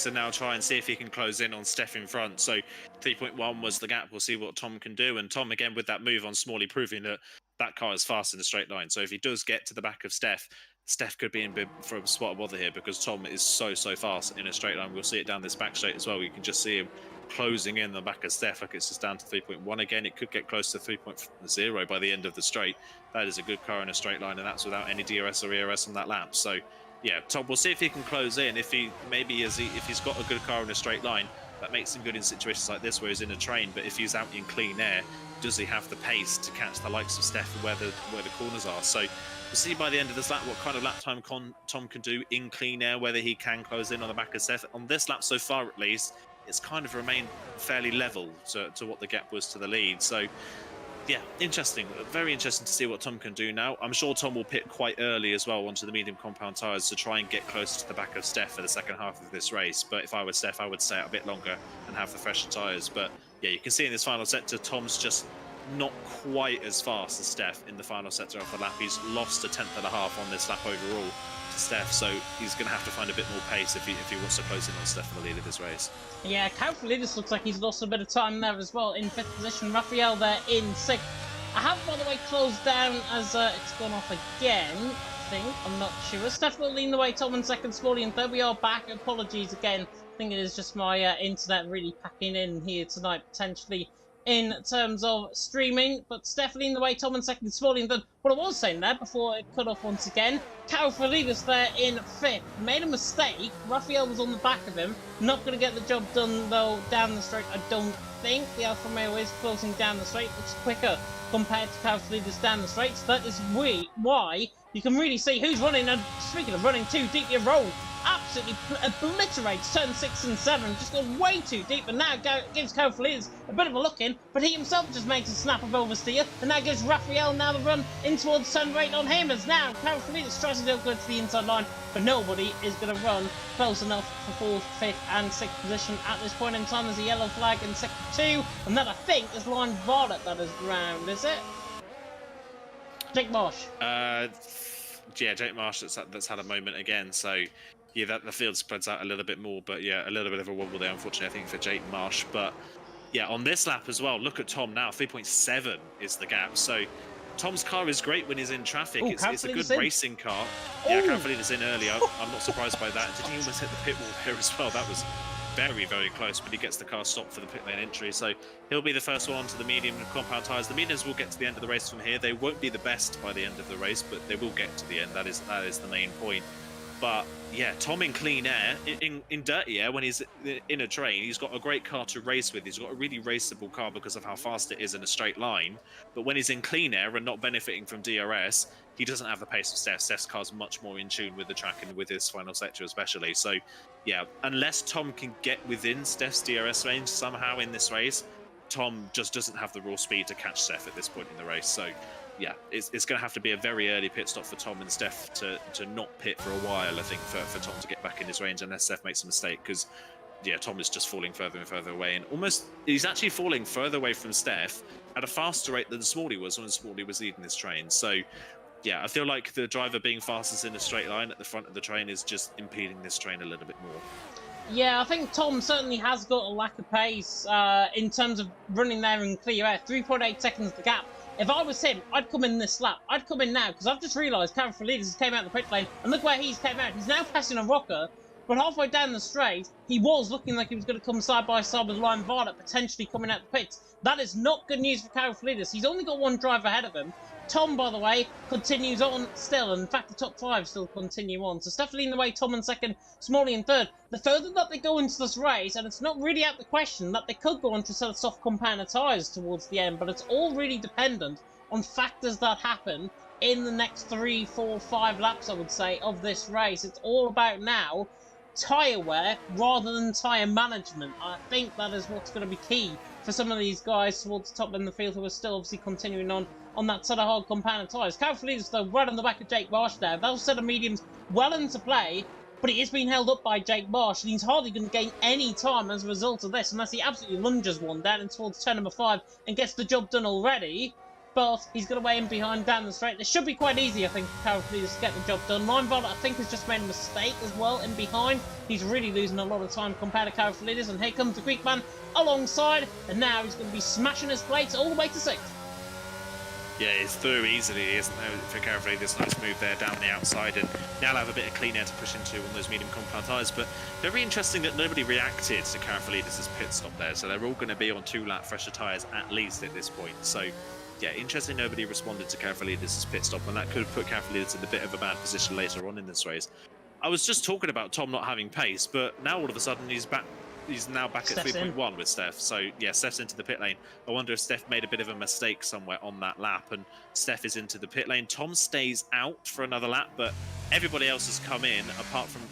to now try and see if he can close in on Steph in front. So 3.1 was the gap. We'll see what Tom can do. And Tom, again, with that move on Smalley, proving that car is fast in a straight line. So if he does get to the back of Steph could be in for a spot of bother here because Tom is so fast in a straight line. We'll see it down this back straight as well. You can just see him closing in the back of Steph. Like, it's just down to 3.1 again. It could get close to 3.0 by the end of the straight. That is a good car in a straight line, and that's without any DRS or ERS on that lap. So yeah, Tom, we'll see if he can close in. If he's got a good car in a straight line, that makes him good in situations like this where he's in a train. But if he's out in clean air, does he have the pace to catch the likes of Steph where the corners are? So we'll see by the end of this lap what kind of lap time Tom can do in clean air, whether he can close in on the back of Steph. On this lap so far, at least, it's kind of remained fairly level to what the gap was to the lead. So yeah, interesting. Very interesting to see what Tom can do now. I'm sure Tom will pit quite early as well onto the medium compound tyres to try and get close to the back of Steph for the second half of this race. But if I were Steph, I would stay out a bit longer and have the fresher tyres. But yeah, you can see in this final sector, Tom's just not quite as fast as Steph in the final sector of the lap. He's lost a 10th on this lap overall to Steph, so he's going to have to find a bit more pace if he wants to close in on Steph in the lead of this race. Yeah, Kauflidis looks like he's lost a bit of time there as well in 5th position. Raphael there in 6th. I have, by the way, closed down as it's gone off again, I think. I'm not sure. Steph will lean the way, Tom in 2nd, Smalley in 3rd. We are back. Apologies again. I think it is just my internet really packing in here tonight, potentially, in terms of streaming. But Steph leading the way, Tom in 2nd, Smalley in 3rd. What I was saying there before it cut off once again, Kauflidis there in 5th. Made a mistake. Raphael was on the back of him. Not going to get the job done, though, down the straight, I don't think. The Alfa Romeo is closing down the straight. Looks quicker compared to Kauflidis down the straight. So that is why you can really see who's running. And speaking of running too deep, your roll absolutely obliterates turn 6 and 7. Just go way too deep, and now gives Kauflidis a bit of a look in, but he himself just makes a snap of oversteer, and that gives Raphael now the run in towards turn 8 on him, as now Kauflidis tries to do good to the inside line, but nobody is going to run close enough for 4th, 5th and 6th position at this point in time. There's a yellow flag in sector 2, and that I think is Line Varlet that is round, is it? Jake Marsh. Yeah, Jake Marsh that's had a moment again, so yeah, the field spreads out a little bit more, but yeah, a little bit of a wobble there, unfortunately, I think, for Jake Marsh. But yeah, on this lap as well, look at Tom now, 3.7 is the gap. So Tom's car is great when he's in traffic. It's a good racing car. Yeah, Kauflidis in earlier. I'm not surprised by that. Did he almost hit the pit wall there as well? That was very, very close, but he gets the car stopped for the pit lane entry. So he'll be the first one onto the medium compound tyres. The mediums will get to the end of the race from here. They won't be the best by the end of the race, but they will get to the end. That is the main point. But yeah, Tom in clean air, in dirty air, when he's in a train, he's got a great car to race with. He's got a really raceable car because of how fast it is in a straight line. But when he's in clean air and not benefiting from DRS, he doesn't have the pace of Steph. Steph's car's much more in tune with the track and with his final sector especially. So yeah, unless Tom can get within Steph's DRS range somehow in this race, Tom just doesn't have the raw speed to catch Steph at this point in the race. So yeah, it's going to have to be a very early pit stop for Tom and Steph to not pit for a while, I think, for Tom to get back in his range, unless Steph makes a mistake, because yeah, Tom is just falling further and further away, and he's actually falling further away from Steph at a faster rate than Smalley was when Smalley was leading this train. So yeah, I feel like the driver being fastest in a straight line at the front of the train is just impeding this train a little bit more. Yeah, I think Tom certainly has got a lack of pace in terms of running there in clear air. 3.8 seconds the gap. If I was him, I'd come in this lap. I'd come in now, because I've just realised Kauflidis came out the pit lane, and look where he's came out. He's now passing a rocker, but halfway down the straight, he was looking like he was going to come side by side with Line Varlet, potentially coming out the pits. That is not good news for Kauflidis. He's only got one driver ahead of him. Tom, by the way, continues on still, and in fact the top 5 still continue on. So Steph leading the way, Tom in 2nd, Smalley in 3rd. The further that they go into this race, and it's not really out the question that they could go on to sell soft compound tyres towards the end, but it's all really dependent on factors that happen in the next 3, 4, 5 laps, I would say, of this race. It's all about now tyre wear rather than tyre management. I think that is what's going to be key for some of these guys towards the top end of the field who are still obviously continuing on that set of hard compound tyres. Kauflidis, though, right on the back of Jake Marsh there. Those set of mediums well into play, but he is being held up by Jake Marsh, and he's hardly going to gain any time as a result of this, unless he absolutely lunges one down and towards turn number 5 and gets the job done already. But he's going to weigh in behind down the straight. This should be quite easy, I think, for Kauflidis to get the job done. Line Varlet, I think, has just made a mistake as well in behind. He's really losing a lot of time compared to Kauflidis, and here comes the Greek man alongside, and now he's going to be smashing his plates all the way to 6th. Yeah, it's through easily, isn't there, for Kauflidis? Nice move there down the outside, and now he'll have a bit of clean air to push into on those medium compound tyres. But very interesting that nobody reacted to Kauflidis' pit stop there, so they're all going to be on 2-lap fresher tyres at least at this point. So yeah, interesting nobody responded to Kauflidis' pit stop, and that could have put Kauflidis in a bit of a bad position later on in this race. I was just talking about Tom not having pace, but now all of a sudden he's back. He's now back at 3.1 with Steph. So yeah, Steph's into the pit lane. I wonder if Steph made a bit of a mistake somewhere on that lap, and Steph is into the pit lane. Tom stays out for another lap, but everybody else has come in apart from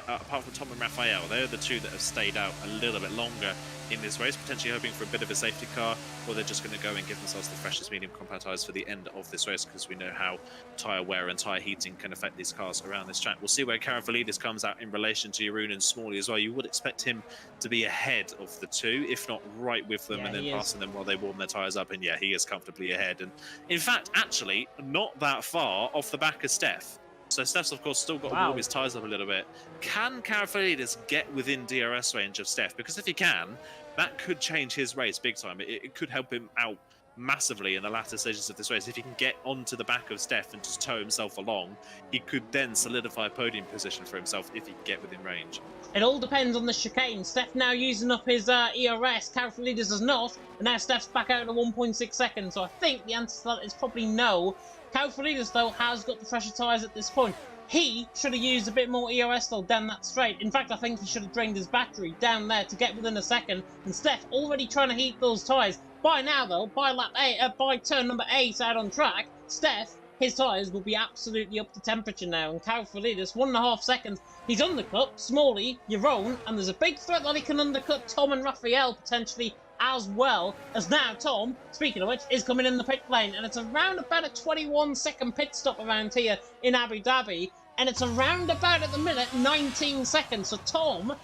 apart from Tom and Raphael, they're the two that have stayed out a little bit longer in this race, potentially hoping for a bit of a safety car, or they're just going to go and give themselves the freshest medium compound tyres for the end of this race, because we know how tyre wear and tyre heating can affect these cars around this track. We'll see where Karavalidis comes out in relation to Jeroen and Smalley as well. You would expect him to be ahead of the two, if not right with them, and then passing them while they warm their tyres up, and yeah, he is comfortably ahead. And in fact, actually, not that far off the back of Steph. So Steph's, of course, still got to warm his tyres up a little bit. Can Karavalidis get within DRS range of Steph? Because if he can, that could change his race big time. It could help him out massively in the latter stages of this race. If he can get onto the back of Steph and just tow himself along, he could then solidify a podium position for himself if he can get within range. It all depends on the chicane. Steph now using up his ERS, Karavalidis does not, and now Steph's back out at 1.6 seconds, so I think the answer to that is probably no. Karavalidis, though, has got the fresher tyres at this point. He should have used a bit more ERS, though, down that straight. In fact, I think he should have drained his battery down there to get within a second, and Steph already trying to heat those tyres. By now, though, by turn number 8 out on track, Steph, his tyres will be absolutely up to temperature now, and Karavalidis, 1.5 seconds, he's undercut Smalley, Jeroen, and there's a big threat that he can undercut Tom and Raphael, potentially, as well, as now Tom, speaking of which, is coming in the pit lane, and it's around about a 21-second pit stop around here in Abu Dhabi, and it's around about, at the minute, 19 seconds, so Tom,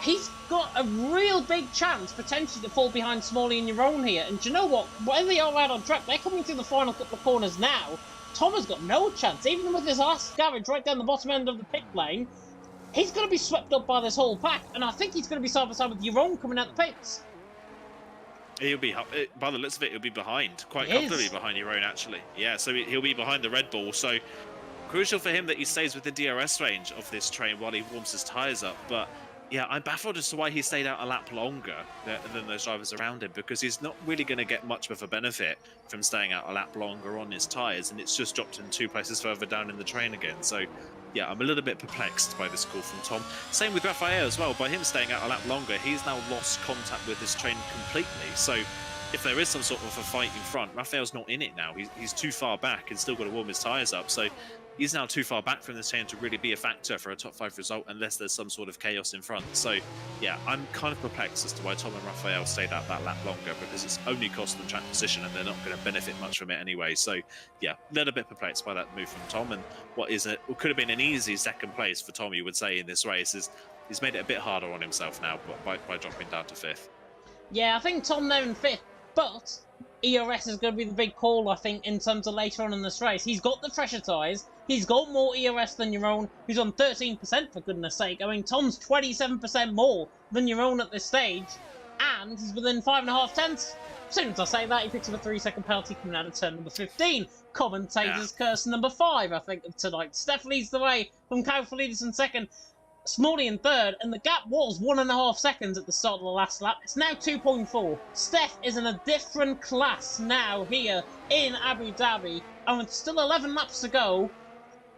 he's got a real big chance, potentially, to fall behind Smalley and Jeroen here, and do you know what, where they are out on track, they're coming through the final couple of corners now. Tom has got no chance, even with his last garage right down the bottom end of the pit lane, he's going to be swept up by this whole pack, and I think he's going to be side by side with Jeroen coming out the pits. He'll be, by the looks of it, he'll be behind, quite comfortably behind Jeroen, actually. Yeah, so he'll be behind the Red Bull, so crucial for him that he stays within DRS range of this train while he warms his tyres up, but yeah, I'm baffled as to why he stayed out a lap longer than those drivers around him, because he's not really going to get much of a benefit from staying out a lap longer on his tyres, and it's just dropped him 2 places further down in the train again. So yeah, I'm a little bit perplexed by this call from Tom. Same with Raphael as well. By him staying out a lap longer, he's now lost contact with his train completely. So if there is some sort of a fight in front, Raphael's not in it now. He's too far back and still got to warm his tyres up. So he's now too far back from this train to really be a factor for a top 5 result unless there's some sort of chaos in front. So yeah, I'm kind of perplexed as to why Tom and Raphael stayed out that lap longer, because it's only cost them track position and they're not going to benefit much from it anyway. So yeah, a little bit perplexed by that move from Tom, and what could have been an easy second place for Tom, you would say, in this race, is he's made it a bit harder on himself now by dropping down to 5th. Yeah, I think Tom now in 5th, but ERS is going to be the big call, I think, in terms of later on in this race. He's got the fresher tyres. He's got more ERS than Jeroen, who's on 13%, for goodness sake. I mean, Tom's 27% more than Jeroen at this stage, and he's within 5.5 tenths. As soon as I say that, he picks up a 3-second penalty coming out of turn number 15. Commentator's curse number 5, I think, of tonight. Steph leads the way from Karavalidis in 2nd. Smalley in 3rd, and the gap was 1.5 seconds at the start of the last lap. It's now 2.4. Steph is in a different class now here in Abu Dhabi, and with still 11 laps to go,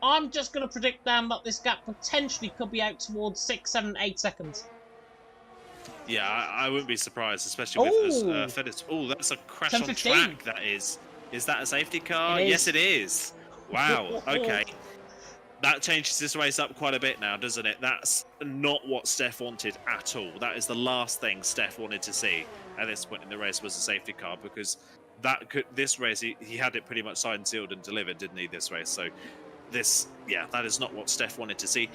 I'm just going to predict down that this gap potentially could be out towards 6, 7, 8 seconds. Yeah, I wouldn't be surprised, especially with FedEx. Oh, that's a crash on track, that is. Is that a safety car? Yes, it is. Wow, okay. That changes this race up quite a bit now, doesn't it? That's not what Steph wanted at all. That is the last thing Steph wanted to see at this point in the race, was a safety car, because this race, he had it pretty much signed, sealed and delivered, didn't he, this race? So that is not what Steph wanted to see.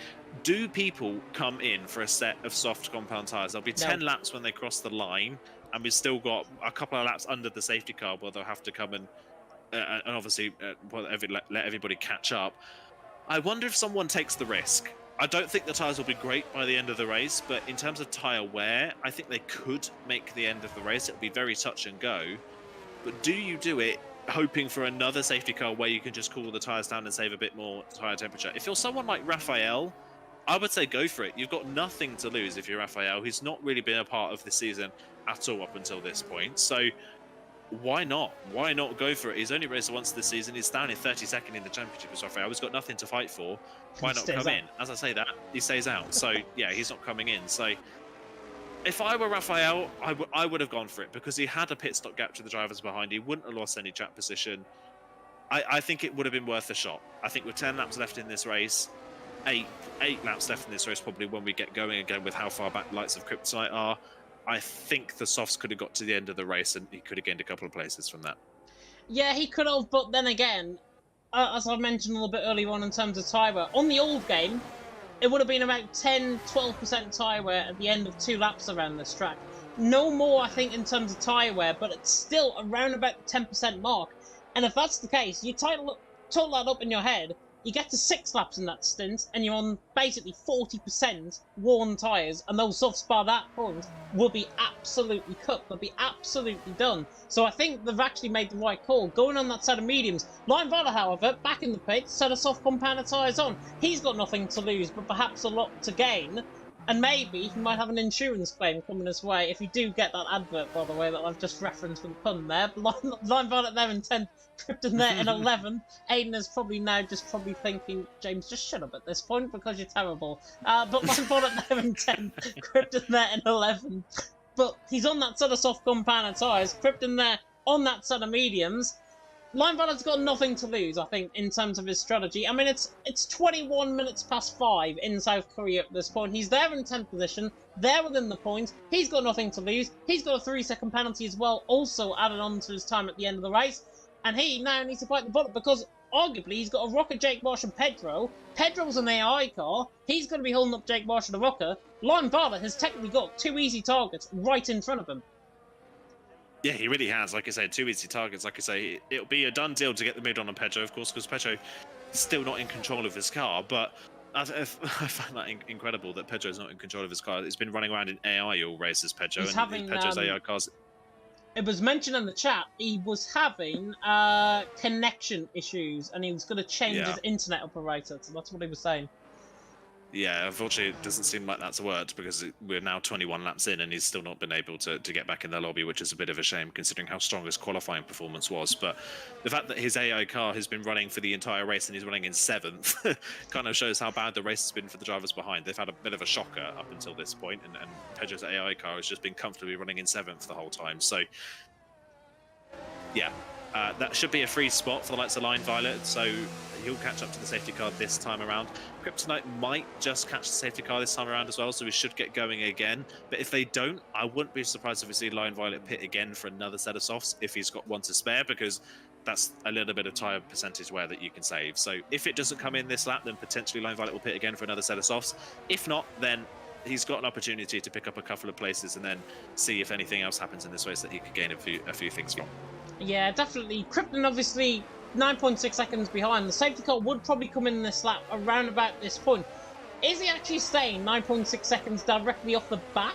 Do people come in for a set of soft compound tyres? There'll be 10 laps when they cross the line, and we've still got a couple of laps under the safety car where they'll have to come and obviously let everybody catch up. I wonder if someone takes the risk. I don't think the tyres will be great by the end of the race, but in terms of tyre wear, I think they could make the end of the race. It'll be very touch and go. But do you do it hoping for another safety car where you can just cool the tyres down and save a bit more tyre temperature? If you're someone like Raphael, I would say go for it. You've got nothing to lose if you're Raphael. He's not really been a part of the season at all up until this point. So why not? Why not go for it? He's only raced once this season. He's down in 32nd in the championship as Raphael. He's got nothing to fight for. Why not come in? As I say that, he stays out. So yeah, he's not coming in. So if I were Raphael, I would have gone for it, because he had a pit stop gap to the drivers behind. He wouldn't have lost any track position. I think it would have been worth a shot. I think with 10 laps left in this race, eight laps left in this race, probably when we get going again with how far back Lights of Kryptonite are. I think the softs could have got to the end of the race and he could have gained a couple of places from that. Yeah, he could have, but then again, as I mentioned a little bit earlier on in terms of tyre wear, on the old game, it would have been about 10-12% tyre wear at the end of 2 laps around this track. No more, I think, in terms of tyre wear, but it's still around about the 10% mark. And if that's the case, you total that up in your head, you get to 6 laps in that stint, and you're on basically 40% worn tyres, and those softs by that point will be absolutely cooked. They'll be absolutely done. So I think they've actually made the right call, going on that set of mediums. Lineballer, however, back in the pit, set of soft compounder tyres on. He's got nothing to lose, but perhaps a lot to gain. And maybe he might have an insurance claim coming his way if you do get that advert, by the way, that I've just referenced with the pun there. Lineballer there in 10th, Krypton there in 11th. Aiden is probably now just thinking, James, just shut up at this point because you're terrible. But Lineballer there in 10th, Krypton there in 11th. But he's on that set of soft compounder tyres. Krypton there on that set of mediums. Lineballer's got nothing to lose, I think, in terms of his strategy. I mean, it's 21 minutes past 5 in South Korea at this point. He's there in 10th position, there within the point. He's got nothing to lose. He's got a 3-second penalty as well, also added on to his time at the end of the race. And he now needs to bite the bullet because, arguably, he's got a rocket Jake Marsh and Pedro. Pedro's an AI car. He's going to be holding up Jake Marsh and the rocker. Lineballer has technically got 2 easy targets right in front of him. Yeah, he really has. Like I said, 2 easy targets. Like I say, it'll be a done deal to get the mid on Pedro, of course, because Pedro is still not in control of his car. But I find that incredible that Pedro's not in control of his car. He's been running around in AI all races, Pedro. He's and having, Pedro's AI cars. It was mentioned in the chat he was having connection issues and he was going to change his internet operator. So that's what he was saying. Yeah, unfortunately, it doesn't seem like that's worked because we're now 21 laps in and he's still not been able to get back in the lobby, which is a bit of a shame considering how strong his qualifying performance was. But the fact that his AI car has been running for the entire race and he's running in 7th kind of shows how bad the race has been for the drivers behind. They've had a bit of a shocker up until this point, and Pedro's AI car has just been comfortably running in 7th the whole time. So, yeah. That should be a free spot for the likes of Line Violet, so he'll catch up to the safety car this time around. Kryptonite might just catch the safety car this time around as well, so we should get going again. But if they don't, I wouldn't be surprised if we see Line Violet pit again for another set of softs if he's got one to spare, because that's a little bit of tyre percentage wear that you can save. So if it doesn't come in this lap, then potentially Line Violet will pit again for another set of softs. If not, then he's got an opportunity to pick up a couple of places and then see if anything else happens in this race that he could gain a few things from. Yeah, definitely. Krypton obviously 9.6 seconds behind. The safety car would probably come in this lap around about this point. Is he actually staying 9.6 seconds directly off the back?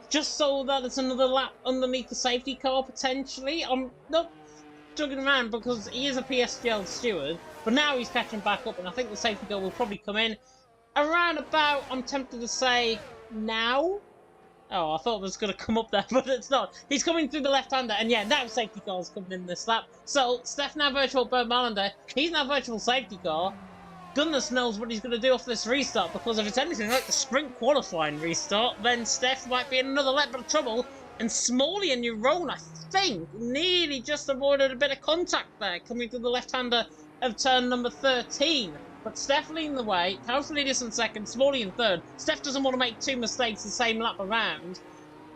Just so that it's another lap underneath the safety car, potentially? I'm not juggling around because he is a PSGL steward, but now he's catching back up, and I think the safety car will probably come in around about, I'm tempted to say, now? Oh, I thought it was going to come up there, but it's not. He's coming through the left-hander, and yeah, now safety car's coming in this lap. So, Steph now virtual Bernd Malander. He's now virtual safety car. Goodness knows what he's going to do off this restart, because if it's anything like the sprint qualifying restart, then Steph might be in another little bit of trouble. And Smalley and Neuron, I think, nearly just avoided a bit of contact there, coming through the left-hander of turn number 13. But Steph leading the way, Kaufmanidis in second, Smalley in third. Steph doesn't want to make 2 mistakes the same lap around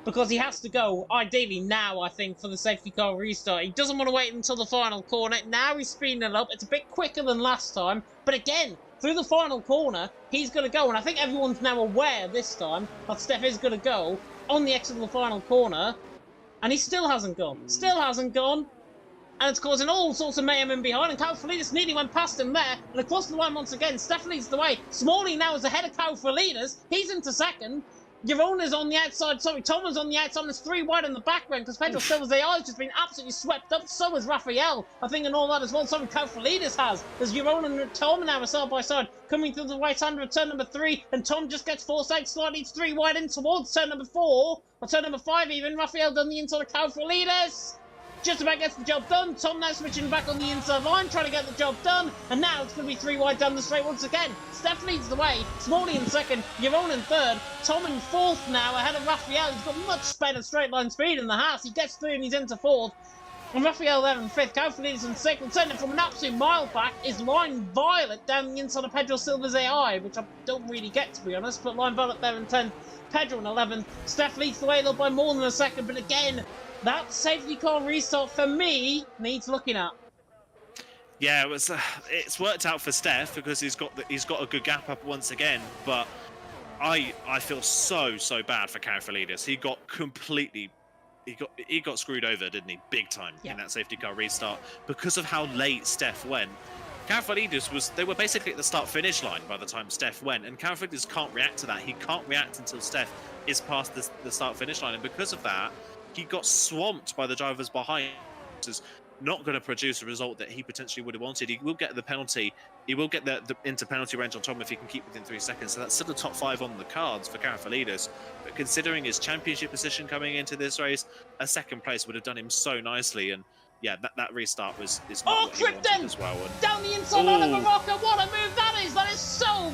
because he has to go, ideally now, I think, for the safety car restart. He doesn't want to wait until the final corner. Now he's speeding it up. It's a bit quicker than last time. But again, through the final corner, he's going to go. And I think everyone's now aware this time that Steph is going to go on the exit of the final corner. And he still hasn't gone. Still hasn't gone. And it's causing all sorts of mayhem in behind, and Kaufmanidis nearly went past him there, and across the line once again, Steph leads the way. Smalley now is ahead of Kaufmanidis, he's into second. Girona's on the outside, sorry, Thomas on the outside, and it's 3 wide in the background, because Pedro Silva's AI has just been absolutely swept up, so has Raphael, I think, and all that as well. Sorry, Kaufmanidis has, as Girona and Tom now are side by side, coming through the right-hander of turn number 3, and Tom just gets forced out slightly, it's 3 wide in towards turn number 4, or turn number 5 even. Raphael done the inside of Kaufmanidis. Just about gets the job done. Tom now switching back on the inside line, trying to get the job done. And now it's going to be 3 wide down the straight once again. Steph leads the way. Smalley in second. Giron in third. Tom in fourth now, ahead of Raphael. He's got much better straight line speed in the Haas. He gets through and he's into fourth. And Raphael there in 5th, Kaufmann in 6th, and turning from an absolute mile back is Line Violet down the inside of Pedro Silva's AI, which I don't really get, to be honest, but Line Violet there in 10th, Pedro in 11th. Steph leads the way though by more than a second, but again, that safety car restart for me needs looking at. Yeah, it's worked out for Steph because he's got a good gap up once again, but I feel so bad for Kaufmann. He got completely he got screwed over, didn't he? Big time in that safety car restart because of how late Steph went. Kaufmann they were basically at the start-finish line by the time Steph went, and Kaufmann can't react to that. He can't react until Steph is past the start-finish line, and because of that, he got swamped by the drivers behind. Which is not going to produce a result that he potentially would have wanted. He will get the penalty. He will get the into penalty range on Tom if he can keep within 3 seconds. So that's still the top 5 on the cards for Kaufmann. But considering his championship position coming into this race, a second place would have done him so nicely. And yeah, that restart is not what he wanted as well. And down the inside on of Morocco, what a move that is! That is so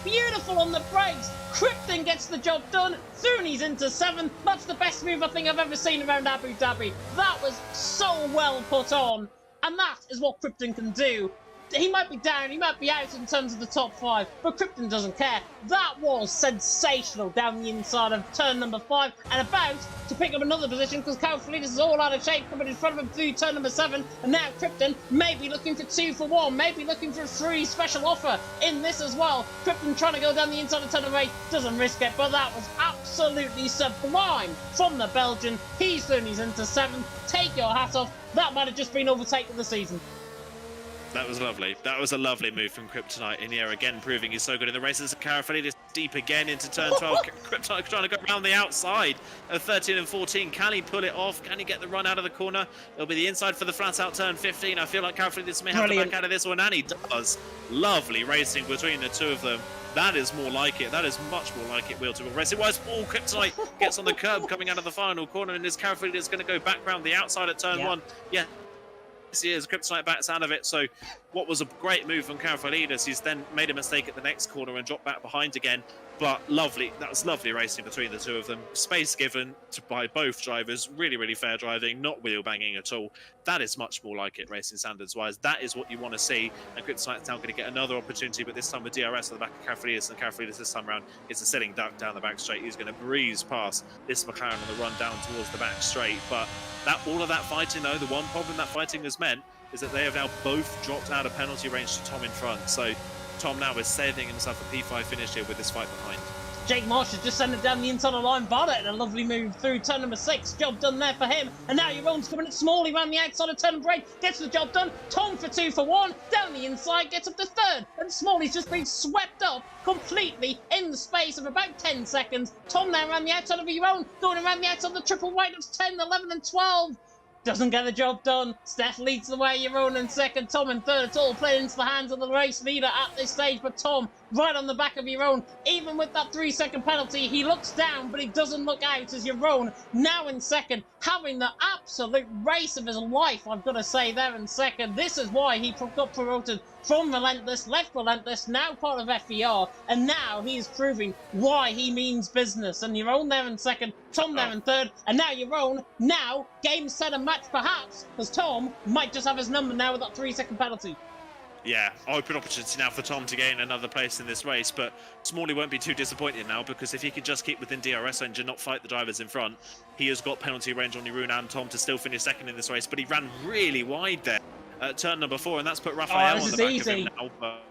beautiful on the brakes. Krypton gets the job done. Thuni's into 7th. That's the best move I think I've ever seen around Abu Dhabi. That was so well put on, and that is what Krypton can do. He might be down, he might be out in terms of the top 5, but Krypton doesn't care. That was sensational down the inside of turn number 5, and about to pick up another position because Kaufmann is all out of shape coming in front of him through turn number 7, and now Krypton may be looking for 2 for 1, maybe looking for a 3 special offer in this as well. Krypton trying to go down the inside of turn number 8, doesn't risk it, but that was absolutely sublime from the Belgian. He's into 7th, take your hat off, that might have just been overtaken the season. That was lovely. That was a lovely move from Kryptonite in here, again proving he's so good in the races. Kaufmann deep again into turn 12. Kryptonite trying to go around the outside of 13 and 14. Can he pull it off? Can he get the run out of the corner? It'll be the inside for the flat out turn 15. I feel like Kaufmann may have to back out of this one, and he does. Lovely racing between the two of them. That is more like it. That is much more like it, wheel-to-wheel racing-wise. Oh, Kryptonite gets on the curb coming out of the final corner, and this Kaufmann is going to go back round the outside at turn 1. Yeah. This year's Kryptonite backs out of it, so what was a great move from Kaufmann, he's then made a mistake at the next corner and dropped back behind again, but lovely, that was lovely racing between the two of them. Space given by both drivers, really fair driving, not wheel banging at all. That is much more like it racing standards wise. That is what you want to see, and Kryptonite's now going to get another opportunity, but this time with DRS on the back of Kaufmann, and Kaufmann this time around is a sitting duck down the back straight. He's going to breeze past this McLaren on the run down towards the back straight, but all of that fighting though, the one problem that fighting has meant is that they have now both dropped out of penalty range to Tom in front. So Tom now is saving himself a P5 finish here with this fight behind. Jake Marsh has just sent it down the inside of line. Violet and a lovely move through turn number 6. Job done there for him. And now Jeroen's coming at Smalley around the outside of turn number 8. Gets the job done. Tom for 2 for 1. Down the inside, gets up to 3rd. And Smalley's just been swept up completely in the space of about 10 seconds. Tom now around the outside of Jeroen. Going around the outside of the triple white of 10, 11 and 12. Doesn't get the job done. Steph leads the way, Jeroen in 2nd, Tom in 3rd. It's all playing into the hands of the race leader at this stage, but Tom right on the back of Jeroen. Even with that 3-second penalty, he looks down, but he doesn't look out as Jeroen now in 2nd, having the absolute race of his life, I've got to say, there in 2nd. This is why he got promoted from Relentless, left Relentless, now part of FER, and now he is proving why he means business. And Jeroen there in 2nd, Tom there in 3rd, and now Jeroen, now game, set and match perhaps, because Tom might just have his number now with that 3-second penalty. Yeah, open opportunity now for Tom to gain another place in this race, but Smalley won't be too disappointed now, because if he can just keep within DRS range and not fight the drivers in front, he has got penalty range on Jeroen and Tom to still finish 2nd in this race, but he ran really wide there at turn number 4, and that's put Raphael on the back of him now. But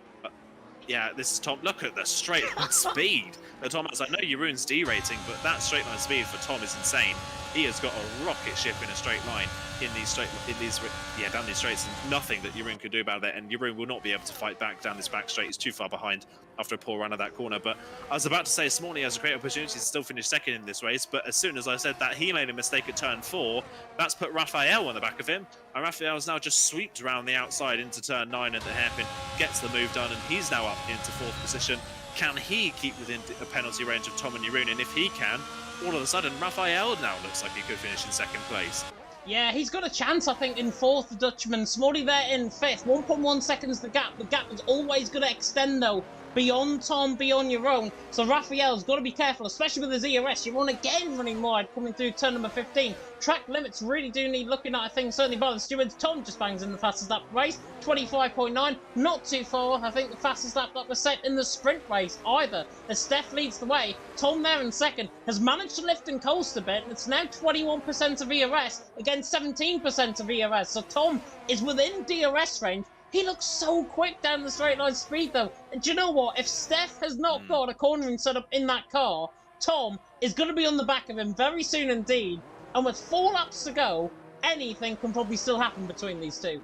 yeah, this is Tom. Look at the straight line speed that Tom has. I know Jeroen's D rating, but that straight line speed for Tom is insane. He has got a rocket ship in a straight line down these straights, and nothing that Jeroen could do about that. And Jeroen will not be able to fight back down this back straight. He's too far behind after a poor run of that corner. But I was about to say, Smalley has a great opportunity to still finish 2nd in this race. But as soon as I said that, he made a mistake at turn 4. That's put Raphael on the back of him, and Raphael's now just swept around the outside into turn 9 at the hairpin, gets the move done, and he's now up into 4th position. Can he keep within a penalty range of Tom and Jeroen? And if he can, all of a sudden, Raphael now looks like he could finish in 2nd place. Yeah, he's got a chance, I think, in 4th, the Dutchman. Smalley there in 5th. 1.1 seconds the gap. The gap is always going to extend, though, be on Tom, be on your own. So Raphael's got to be careful, especially with his ERS. You're on again running wide, coming through turn number 15. Track limits really do need looking at, I think, certainly by the stewards. Tom just bangs in the fastest lap race, 25.9, not too far. I think the fastest lap that was set in the sprint race either. As Steph leads the way, Tom there in second has managed to lift and coast a bit, and it's now 21% of ERS against 17% of ERS. So Tom is within DRS range. He looks so quick down the straight line speed though. And do you know what? If Steph has not got a cornering setup in that car, Tom is going to be on the back of him very soon indeed. And with 4 laps to go, anything can probably still happen between these two.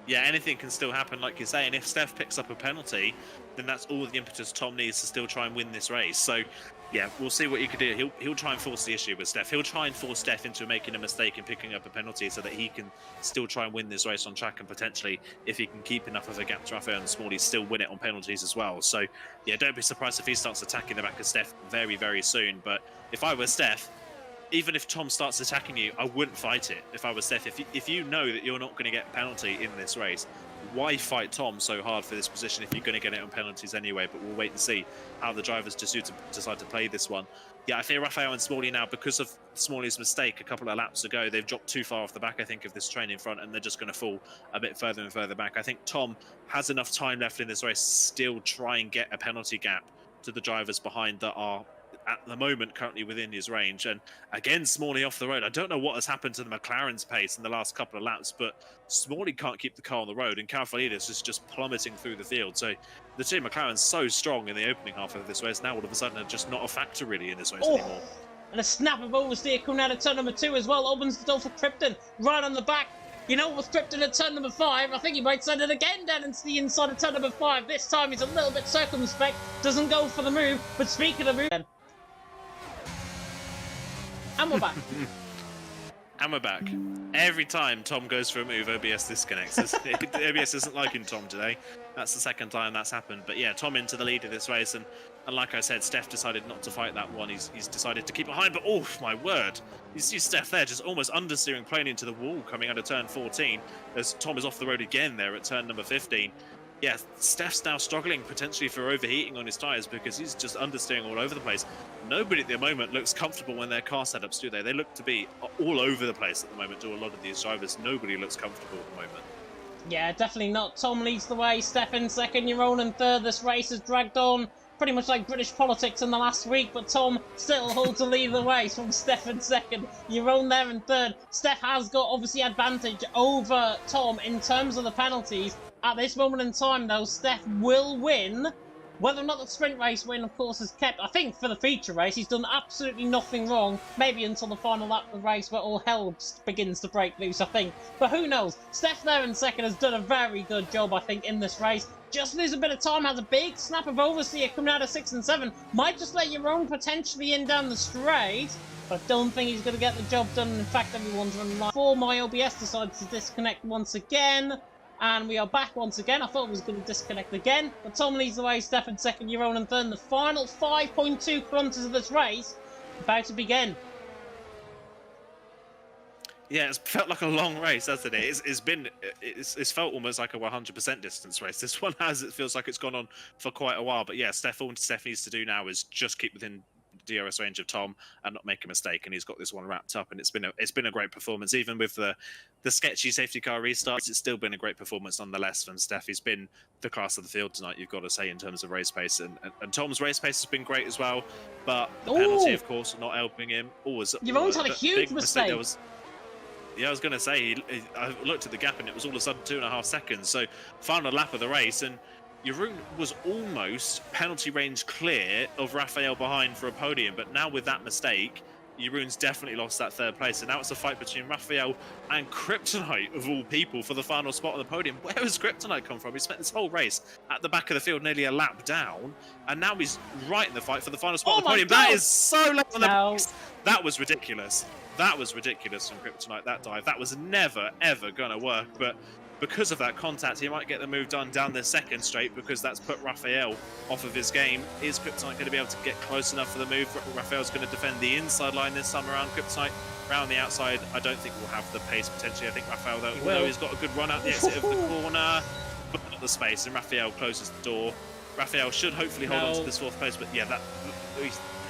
Yeah, anything can still happen, like you say. And if Steph picks up a penalty, then that's all the impetus Tom needs to still try and win this race. So, yeah, we'll see what he can do. He'll try and force the issue with Steph. He'll try and force Steph into making a mistake and picking up a penalty so that he can still try and win this race on track and potentially, if he can keep enough of a gap to Raphael and Smalley, still win it on penalties as well. So, yeah, don't be surprised if he starts attacking the back of Steph very, very soon. But if I were Steph, even if Tom starts attacking you, I wouldn't fight it if I was Steph. If you know that you're not going to get a penalty in this race, why fight Tom so hard for this position if you're going to get it on penalties anyway? But we'll wait and see how the drivers decide to play this one. Yeah, I fear Raphael and Smalley now, because of Smalley's mistake a couple of laps ago, they've dropped too far off the back, I think, of this train in front, and they're just going to fall a bit further and further back. I think Tom has enough time left in this race to still try and get a penalty gap to the drivers behind that are at the moment currently within his range. And again, Smalley off the road. I don't know what has happened to the McLaren's pace in the last couple of laps, but Smalley can't keep the car on the road, and Karfalidis is just plummeting through the field. So the two McLaren's so strong in the opening half of this race, now all of a sudden are just not a factor really in this race anymore. And a snap of oversteer coming out of turn number 2 as well, opens the door for Krypton right on the back. You know, with Krypton at turn number 5, I think he might send it again down into the inside of turn number 5. This time he's a little bit circumspect, doesn't go for the move. But speaking of move, and we're back. And we're back. Every time Tom goes for a move, OBS disconnects. OBS isn't liking Tom today. That's the second time that's happened. But yeah, Tom into the lead of this race. And like I said, Steph decided not to fight that one. He's decided to keep behind. But oh, my word. You see Steph there just almost understeering, playing into the wall coming out of turn 14. As Tom is off the road again there at turn number 15. Yeah, Steph's now struggling potentially for overheating on his tyres because he's just understeering all over the place. Nobody at the moment looks comfortable when their car setups, do they? They look to be all over the place at the moment, do a lot of these drivers. Nobody looks comfortable at the moment. Yeah, definitely not. Tom leads the way, Steph in second, Jeroen in third. This race has dragged on pretty much like British politics in the last week, but Tom still holds the lead of the race from Steph in second, Jeroen there in third. Steph has got obviously advantage over Tom in terms of the penalties. At this moment in time, though, Steph will win. Whether or not the sprint race win, of course, is kept. I think for the feature race, he's done absolutely nothing wrong. Maybe until the final lap of the race where all hell begins to break loose, I think. But who knows? Steph there in second has done a very good job, I think, in this race. Just lose a bit of time, has a big snap of oversteer coming out of 6 and 7. Might just let Jeroen potentially in down the straight. But I don't think he's going to get the job done. In fact, everyone's running live. Before my OBS decides to disconnect once again. And we are back once again. I thought it was going to disconnect again. But Tom leads the way, Steph in second, Jeroen in third. The final 5.2 kilometres of this race about to begin. Yeah, it's felt like a long race, hasn't it? It's felt almost like a 100% distance race. This one has. It feels like it's gone on for quite a while. But yeah, all Steph needs to do now is just keep within DRS range of Tom and not make a mistake, and he's got this one wrapped up, and it's been a great performance. Even with the sketchy safety car restarts, it's still been a great performance nonetheless from Steph. He's been the class of the field tonight, you've got to say, in terms of race pace, and Tom's race pace has been great as well, but the penalty, of course, not helping him. Jeroen's had a huge mistake. Yeah, I was going to say, I looked at the gap and it was all of a sudden 2.5 seconds. So final lap of the race, and Jeroen was almost penalty range clear of Raphael behind for a podium, but now with that mistake, Jeroen's definitely lost that third place, and now it's a fight between Raphael and Kryptonite, of all people, for the final spot on the podium. Where has Kryptonite come from? He spent this whole race at the back of the field, nearly a lap down, and now he's right in the fight for the final spot on the podium. God. That is so late on the box. That was ridiculous. That was ridiculous from Kryptonite, that dive. That was never, ever going to work, but because of that contact, he might get the move done down the second straight, because that's put Raphael off of his game. Is Kryptonite going to be able to get close enough for the move? Raphael's going to defend the inside line this time around. Kryptonite around the outside, I don't think we'll have the pace potentially. I think Raphael, though, although he's got a good run out the exit of the corner, but not the space, and Raphael closes the door. Raphael should hopefully hold on to this 4th place, but yeah,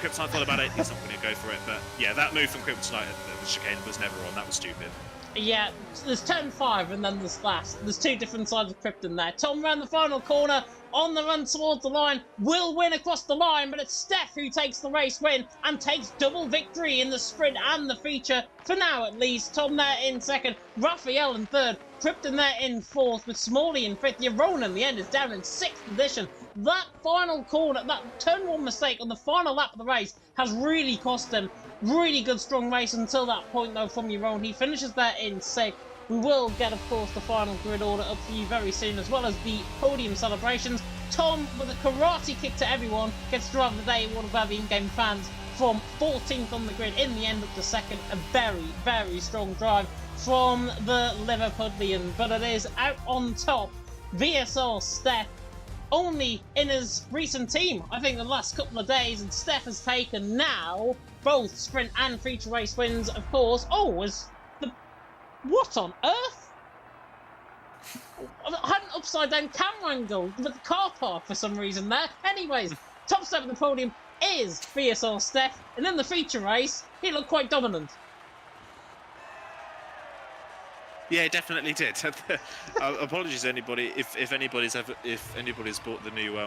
Kryptonite thought about it, he's not going to go for it, but yeah, that move from Kryptonite at the chicane was never on, that was stupid. Yeah, there's turn 5 and then there's last. There's 2 different sides of Krypton there. Tom round the final corner, on the run towards the line, will win across the line, but it's Steph who takes the race win and takes double victory in the sprint and the feature, for now at least. Tom there in 2nd, Raphael in 3rd, Krypton there in 4th, with Smalley in 5th. Yerona in the end is down in 6th position. That final corner, that turn 1 mistake on the final lap of the race has really cost him. Really good strong race until that point though from Yerona. He finishes there in 6th. We will get, of course, the final grid order up for you very soon, as well as the podium celebrations. Tom, with a karate kick to everyone, gets driver of the day, one of our in-game fans, from 14th on the grid, in the end up to 2nd. A very, very strong drive from the Liverpudlian, but it is out on top. VSR Steph, only in his recent team, I think the last couple of days, and Steph has taken now both sprint and feature race wins, of course. Oh, what on earth? I had an upside down camera angle with the car park for some reason there. Anyways, top step of the podium is VSR Steph, and in the feature race, he looked quite dominant. Yeah, it definitely did. Apologies, anybody, if anybody's bought the new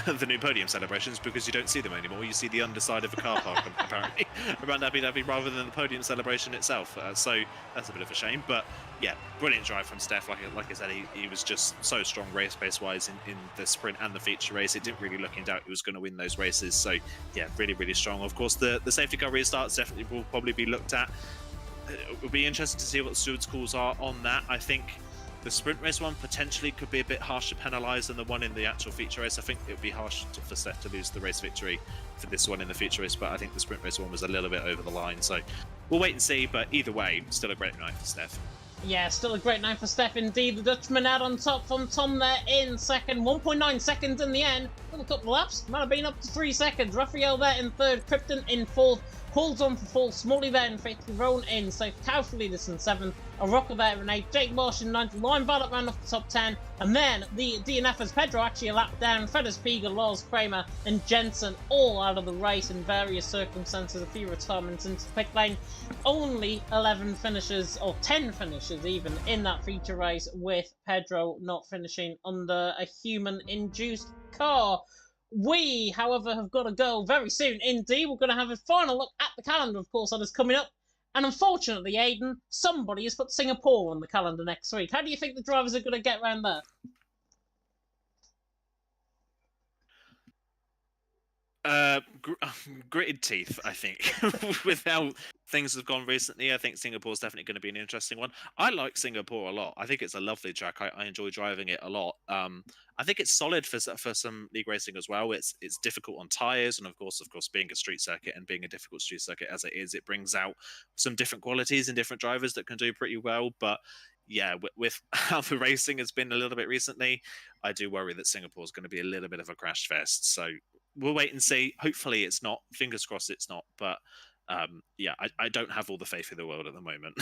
the new podium celebrations, because you don't see them anymore. You see the underside of a car park apparently around Abu Dhabi rather than the podium celebration itself. So that's a bit of a shame. But yeah, brilliant drive from Steph. Like I said, he was just so strong race pace wise in the sprint and the feature race. It didn't really look in doubt he was going to win those races. So yeah, really, really strong. Of course, the safety car restarts definitely will probably be looked at. It will be interesting to see what the stewards' calls are on that. I think the sprint race one potentially could be a bit harsh to penalise than the one in the actual feature race. I think it would be harsh for Steph to lose the race victory for this one in the feature race, but I think the sprint race one was a little bit over the line. So we'll wait and see, but either way, still a great night for Steph. Yeah, still a great night for Steph indeed. The Dutchman out on top from Tom there in 2nd. 1.9 seconds in the end. With a couple of laps, might have been up to 3 seconds. Raphael there in 3rd, Krypton in 4th. Holds on for 4th, Smalley there in 5th, Rowan in 6th, Cowfleeters in 7th, Arocca there in 8th, Jake Marsh in 9th, Line Ballot round off the top 10, and then the DNFers, Pedro actually a lap down, Fedders Piga, Lars Kramer and Jensen all out of the race in various circumstances, a few retirements into the pit lane. Only 11 finishes, or 10 finishes even, in that feature race, with Pedro not finishing under a human-induced car. We, however, have got to go very soon indeed. We're going to have a final look at the calendar, of course, that is coming up. And unfortunately, Aiden, somebody has put Singapore on the calendar next week. How do you think the drivers are going to get around there? Gritted teeth, I think. With how things have gone recently, I think Singapore's definitely going to be an interesting one. I like Singapore a lot. I think it's a lovely track. I enjoy driving it a lot. I think it's solid for some league racing as well. It's difficult on tyres, and of course, being a street circuit and being a difficult street circuit as it is, it brings out some different qualities in different drivers that can do pretty well. But yeah, with how the racing has been a little bit recently, I do worry that Singapore's going to be a little bit of a crash fest. So we'll wait and see. Hopefully it's not. Fingers crossed it's not. But yeah, I don't have all the faith in the world at the moment.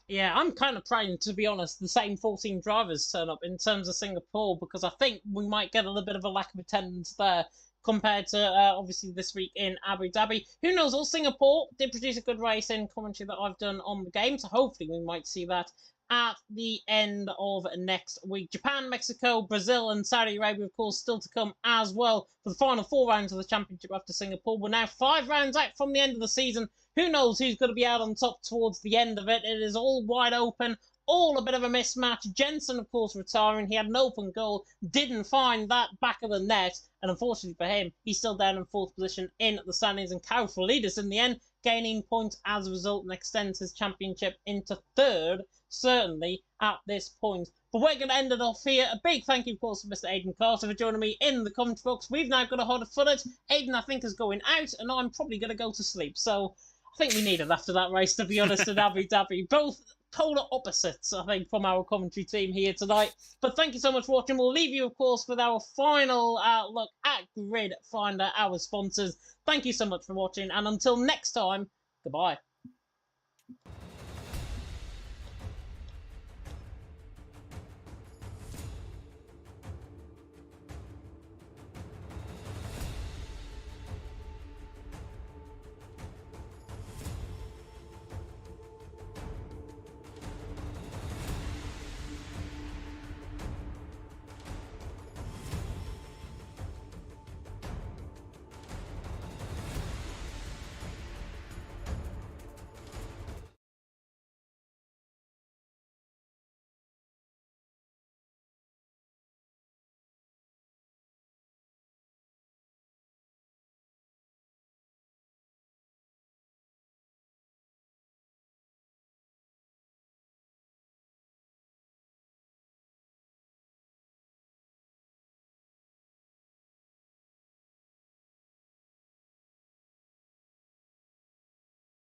Yeah, I'm kind of praying, to be honest, the same 14 drivers turn up in terms of Singapore, because I think we might get a little bit of a lack of attendance there compared to, obviously, this week in Abu Dhabi. Who knows? All Singapore did produce a good race in commentary that I've done on the game, so hopefully we might see that at the end of next week. Japan, Mexico, Brazil and Saudi Arabia, of course, still to come as well for the final 4 rounds of the championship after Singapore. We're now 5 rounds out from the end of the season. Who knows who's going to be out on top towards the end of it? It is all wide open, all a bit of a mismatch. Jensen, of course, retiring. He had an open goal, didn't find that back of the net, and unfortunately for him, he's still down in 4th position in the standings, and Cowfleeters in the end, gaining points as a result, and extends his championship into 3rd, certainly at this point. But we're going to end it off here. A big thank you, of course, to Mr. Aidan Carter for joining me in the commentary box. We've now got a hot footage. Aidan, I think, is going out, and I'm probably going to go to sleep. So I think we need it after that race, to be honest, in Abu Dhabi. Both polar opposites, I think, from our commentary team here tonight. But thank you so much for watching. We'll leave you, of course, with our final look at Grid Finder, our sponsors. Thank you so much for watching, and until next time, goodbye.